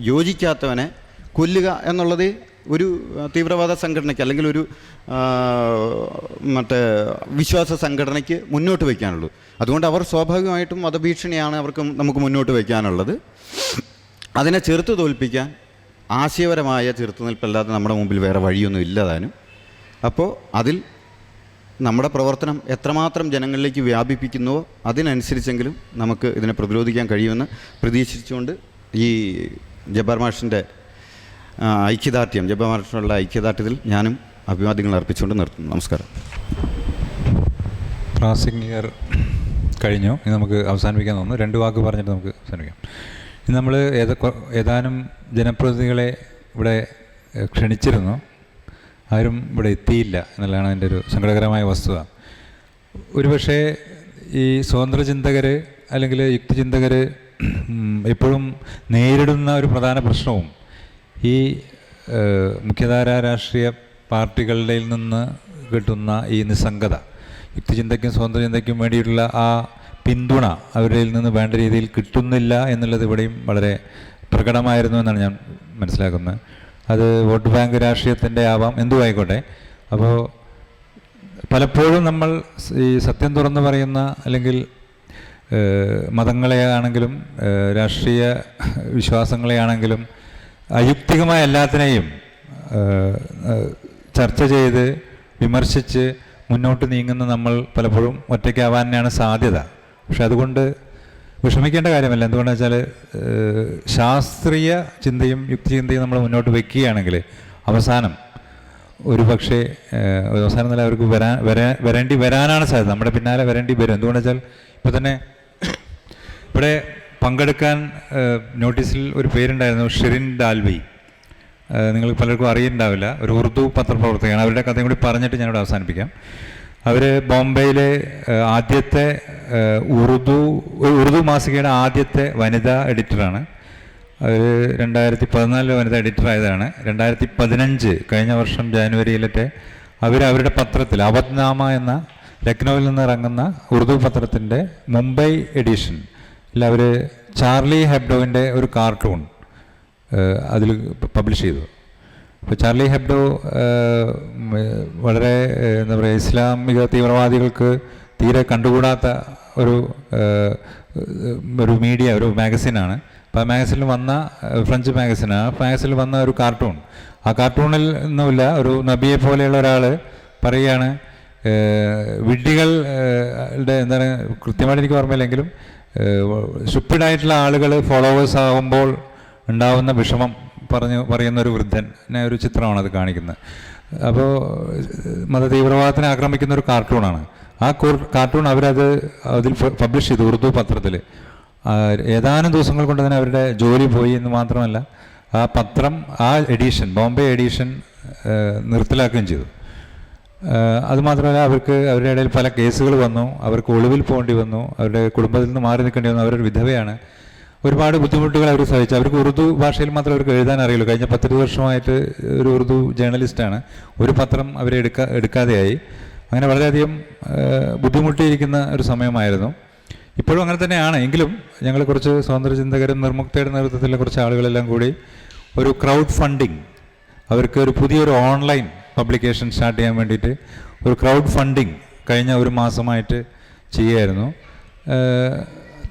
യോജിക്കാത്തവനെ കൊല്ലുക എന്നുള്ളത് ഒരു തീവ്രവാദ സംഘടനയ്ക്ക് അല്ലെങ്കിൽ ഒരു മറ്റേ വിശ്വാസ സംഘടനയ്ക്ക് മുന്നോട്ട് വയ്ക്കാനുള്ളൂ. അതുകൊണ്ട് അവർ സ്വാഭാവികമായിട്ടും വധഭീഷണിയാണ് നമുക്ക് മുന്നോട്ട് വയ്ക്കാനുള്ളത്. അതിനെ ചെറുത്ത് തോൽപ്പിക്കാൻ ആശയപരമായ ചെറുത്തുനിൽപ്പല്ലാതെ നമ്മുടെ മുമ്പിൽ വേറെ വഴിയൊന്നും ഇല്ലതാനും. അപ്പോൾ അതിൽ നമ്മുടെ പ്രവർത്തനം എത്രമാത്രം ജനങ്ങളിലേക്ക് വ്യാപിപ്പിക്കുന്നുവോ അതിനനുസരിച്ചെങ്കിലും നമുക്ക് ഇതിനെ പ്രതിരോധിക്കാൻ കഴിയുമെന്ന് പ്രതീക്ഷിച്ചുകൊണ്ട് ഈ ജബ്ബാർ മാഷിൻ്റെ ഐക്യദാർഢ്യം, ജബ്ബാർ മാഷിനുള്ള ഐക്യദാർഢ്യത്തിൽ ഞാനും അഭിവാദ്യങ്ങൾ അർപ്പിച്ചുകൊണ്ട് നിർത്തുന്നു. നമസ്കാരം. ക്ലാസിംഗ് ഇയർ കഴിഞ്ഞു. ഇനി നമുക്ക് അവസാനിപ്പിക്കാൻ തോന്നുന്നു. 2 വാക്ക് പറഞ്ഞിട്ട് നമുക്ക് അവസാനിപ്പിക്കാം. ഇന്ന് നമ്മൾ ഏതാനും ജനപ്രതിനിധികളെ ഇവിടെ ക്ഷണിച്ചിരുന്നു. ആരും ഇവിടെ എത്തിയില്ല എന്നുള്ളതാണ് അതിൻ്റെ ഒരു സങ്കടകരമായ വസ്തുത. ഒരുപക്ഷെ ഈ സ്വതന്ത്ര ചിന്തകർ അല്ലെങ്കിൽ യുക്തിചിന്തകർ എപ്പോഴും നേരിടുന്ന ഒരു പ്രധാന പ്രശ്നവും ഈ മുഖ്യധാര രാഷ്ട്രീയ പാർട്ടികളുടെ നിന്ന് കിട്ടുന്ന ഈ നിസ്സംഗത, യുക്തിചിന്തയ്ക്കും സ്വതന്ത്ര ചിന്തയ്ക്കും വേണ്ടിയിട്ടുള്ള ആ പിന്തുണ അവരിൽ നിന്ന് വേണ്ട രീതിയിൽ കിട്ടുന്നില്ല എന്നുള്ളത് ഇവിടെയും വളരെ പ്രകടമായിരുന്നു എന്നാണ് ഞാൻ മനസ്സിലാക്കുന്നത്. അത് വോട്ട് ബാങ്ക് രാഷ്ട്രീയത്തിൻ്റെ ആവാം, എന്തും ആയിക്കോട്ടെ. അപ്പോൾ പലപ്പോഴും നമ്മൾ ഈ സത്യം തുറന്നു പറയുന്ന അല്ലെങ്കിൽ മതങ്ങളെ ആണെങ്കിലും രാഷ്ട്രീയ വിശ്വാസങ്ങളെയാണെങ്കിലും അയുക്തികമായ എല്ലാത്തിനെയും ചർച്ച ചെയ്ത് വിമർശിച്ച് മുന്നോട്ട് നീങ്ങുന്ന നമ്മൾ പലപ്പോഴും ഒറ്റയ്ക്കാവാൻ തന്നെയാണ് സാധ്യത. പക്ഷെ അതുകൊണ്ട് വിഷമിക്കേണ്ട കാര്യമല്ല. എന്തുകൊണ്ടെന്ന് വെച്ചാൽ ശാസ്ത്രീയ ചിന്തയും യുക്തിചിന്തയും നമ്മൾ മുന്നോട്ട് വയ്ക്കുകയാണെങ്കിൽ അവസാനം ഒരു പക്ഷേ അവസാനം നില അവർക്ക് വരേണ്ടി വരാനാണ് സാധ്യത. നമ്മുടെ പിന്നാലെ വരേണ്ടി വരും. എന്തുകൊണ്ടെന്ന് വെച്ചാൽ ഇപ്പോൾ തന്നെ ഇവിടെ പങ്കെടുക്കാൻ നോട്ടീസിൽ ഒരു പേരുണ്ടായിരുന്നു, ഷിറിൻ ഡാൽവി. നിങ്ങൾ പലർക്കും അറിയുന്നുണ്ടാവില്ല. ഒരു ഉറുദു പത്രപ്രവർത്തകയാണ്. അവരുടെ കഥയും കൂടി പറഞ്ഞിട്ട് ഞാനിവിടെ അവസാനിപ്പിക്കാം. അവർ ബോംബെയിലെ ആദ്യത്തെ ഉറുദു മാസികയുടെ ആദ്യത്തെ വനിതാ എഡിറ്ററാണ്. അവർ 2014 വനിതാ എഡിറ്ററായതാണ്. 2015 കഴിഞ്ഞ വർഷം ജാനുവരിയിലത്തെ അവരുടെ പത്രത്തിൽ അവധ്നാമ എന്ന ലക്നൌവിൽ നിന്ന് ഇറങ്ങുന്ന ഉറുദു പത്രത്തിൻ്റെ മുംബൈ എഡിഷൻ അവർ ചാർലി ഹെബ്ഡോവിൻ്റെ ഒരു കാർട്ടൂൺ അതിൽ പബ്ലിഷ് ചെയ്തു. അപ്പോൾ ചാർലി ഹെബ്ഡോ വളരെ എന്താ പറയുക, ഇസ്ലാമിക തീവ്രവാദികൾക്ക് തീരെ കണ്ടുകൂടാത്ത ഒരു മീഡിയ, ഒരു മാഗസിനാണ്. അപ്പോൾ ആ മാഗസിനിൽ വന്ന ഫ്രഞ്ച് മാഗസിനാണ്. ആ മാഗസിനിൽ വന്ന ഒരു കാർട്ടൂൺ, ആ കാർട്ടൂണിൽ ഒന്നുമില്ല, ഒരു നബിയെ പോലെയുള്ള ഒരാൾ പറയുകയാണ്, വിഡ്ഢികളുടെ എന്താണ് കൃത്യമായിട്ട് എനിക്ക് ഓർമ്മയില്ലെങ്കിലും സ്റ്റുപ്പിഡായിട്ടുള്ള ആളുകൾ ഫോളോവേഴ്സ് ആകുമ്പോൾ ഉണ്ടാവുന്ന വിഷമം പറയുന്ന ഒരു വൃദ്ധനെ ഒരു ചിത്രമാണ് അത് കാണിക്കുന്നത്. അപ്പോൾ മത തീവ്രവാദത്തിനെ ആക്രമിക്കുന്ന ഒരു കാർട്ടൂണാണ്. ആ കാർട്ടൂൺ അതിൽ പബ്ലിഷ് ചെയ്തു ഉറുദു പത്രത്തിൽ. ഏതാനും ദിവസങ്ങൾ കൊണ്ട് തന്നെ അവരുടെ ജോലി പോയി എന്ന് മാത്രമല്ല, ആ പത്രം, ആ എഡിഷൻ, ബോംബെ എഡിഷൻ നിർത്തലാക്കുകയും ചെയ്തു. അതുമാത്രമല്ല, അവരുടെ ഇടയിൽ പല കേസുകൾ വന്നു. അവർക്ക് ഒളിവിൽ പോകേണ്ടി വന്നു. അവരുടെ കുടുംബത്തിൽ നിന്ന് മാറി നിൽക്കേണ്ടി വന്നു. അവരൊരു വിധവയാണ്. ഒരുപാട് ബുദ്ധിമുട്ടുകൾ അവർ സഹിച്ചു. അവർക്ക് ഉറുദു ഭാഷയിൽ മാത്രമേ അവർക്ക് എഴുതാൻ അറിയുള്ളൂ. കഴിഞ്ഞ 10-20 വർഷമായിട്ട് ഒരു ഉറുദു ജേർണലിസ്റ്റാണ്. ഒരു പത്രം അവരെ എടുക്കാതെയായി. അങ്ങനെ വളരെയധികം ബുദ്ധിമുട്ടിയിരിക്കുന്ന ഒരു സമയമായിരുന്നു. ഇപ്പോഴും അങ്ങനെ തന്നെയാണ്. എങ്കിലും ഞങ്ങൾ കുറച്ച് സ്വതന്ത്ര ചിന്തകരും നിർമുക്തയുടെ നേതൃത്വത്തിലുള്ള കുറച്ച് ആളുകളെല്ലാം കൂടി ഒരു ക്രൗഡ് ഫണ്ടിങ്, അവർക്ക് ഒരു പുതിയൊരു ഓൺലൈൻ പബ്ലിക്കേഷൻ സ്റ്റാർട്ട് ചെയ്യാൻ വേണ്ടിയിട്ട് ഒരു ക്രൗഡ് ഫണ്ടിങ് കഴിഞ്ഞ ഒരു മാസമായിട്ട് ചെയ്യുമായിരുന്നു.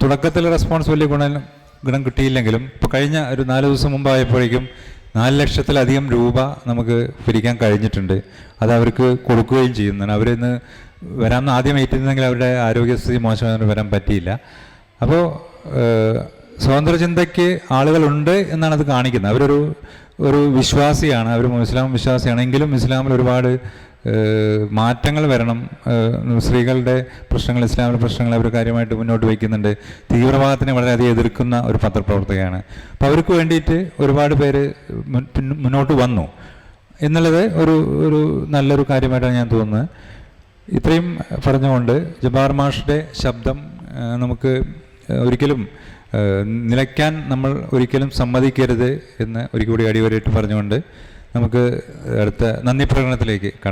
തുടക്കത്തിൽ റെസ്പോൺസ് വലിയ ഗുണം കിട്ടിയില്ലെങ്കിലും ഇപ്പോൾ കഴിഞ്ഞ ഒരു 4 ദിവസം മുമ്പായപ്പോഴേക്കും 4 ലക്ഷത്തിലധികം രൂപ നമുക്ക് പിരിക്കാൻ കഴിഞ്ഞിട്ടുണ്ട്. അത് അവർക്ക് കൊടുക്കുകയും ചെയ്യുന്നതാണ്. അവരിന്ന് വരാമെന്ന് ആദ്യം ഏറ്റിരുന്നെങ്കിൽ അവരുടെ ആരോഗ്യസ്ഥിതി മോശമായതുകൊണ്ട് വരാൻ പറ്റിയില്ല. അപ്പോൾ സ്വതന്ത്ര ചിന്തയ്ക്ക് ആളുകളുണ്ട് എന്നാണ് അത് കാണിക്കുന്നത്. ഒരു വിശ്വാസിയാണ്, അവർ ഇസ്ലാം വിശ്വാസിയാണ്. എങ്കിലും ഇസ്ലാമിൽ ഒരുപാട് മാറ്റങ്ങൾ വരണം. സ്ത്രീകളുടെ പ്രശ്നങ്ങൾ, ഇസ്ലാമിലെ പ്രശ്നങ്ങൾ അവർ കാര്യമായിട്ട് മുന്നോട്ട് വയ്ക്കുന്നുണ്ട്. തീവ്രവാദത്തിനെ വളരെയധികം എതിർക്കുന്ന ഒരു പത്രപ്രവർത്തകയാണ്. അപ്പോൾ അവർക്ക് വേണ്ടിയിട്ട് ഒരുപാട് പേര് മുന്നോട്ട് വന്നു എന്നുള്ളത് ഒരു നല്ലൊരു കാര്യമായിട്ടാണ് ഞാൻ തോന്നുന്നത്. ഇത്രയും പറഞ്ഞുകൊണ്ട് ജബ്ബാർ മാഷിൻ്റെ ശബ്ദം നമുക്ക് ഒരിക്കലും നിലയ്ക്കാൻ നമ്മൾ ഒരിക്കലും സമ്മതിക്കരുത് എന്ന് ഒരിക്കൽ കൂടി അടിവരയിട്ട് പറഞ്ഞുകൊണ്ട് നമുക്ക് അടുത്ത നന്ദി പ്രകടനത്തിലേക്ക്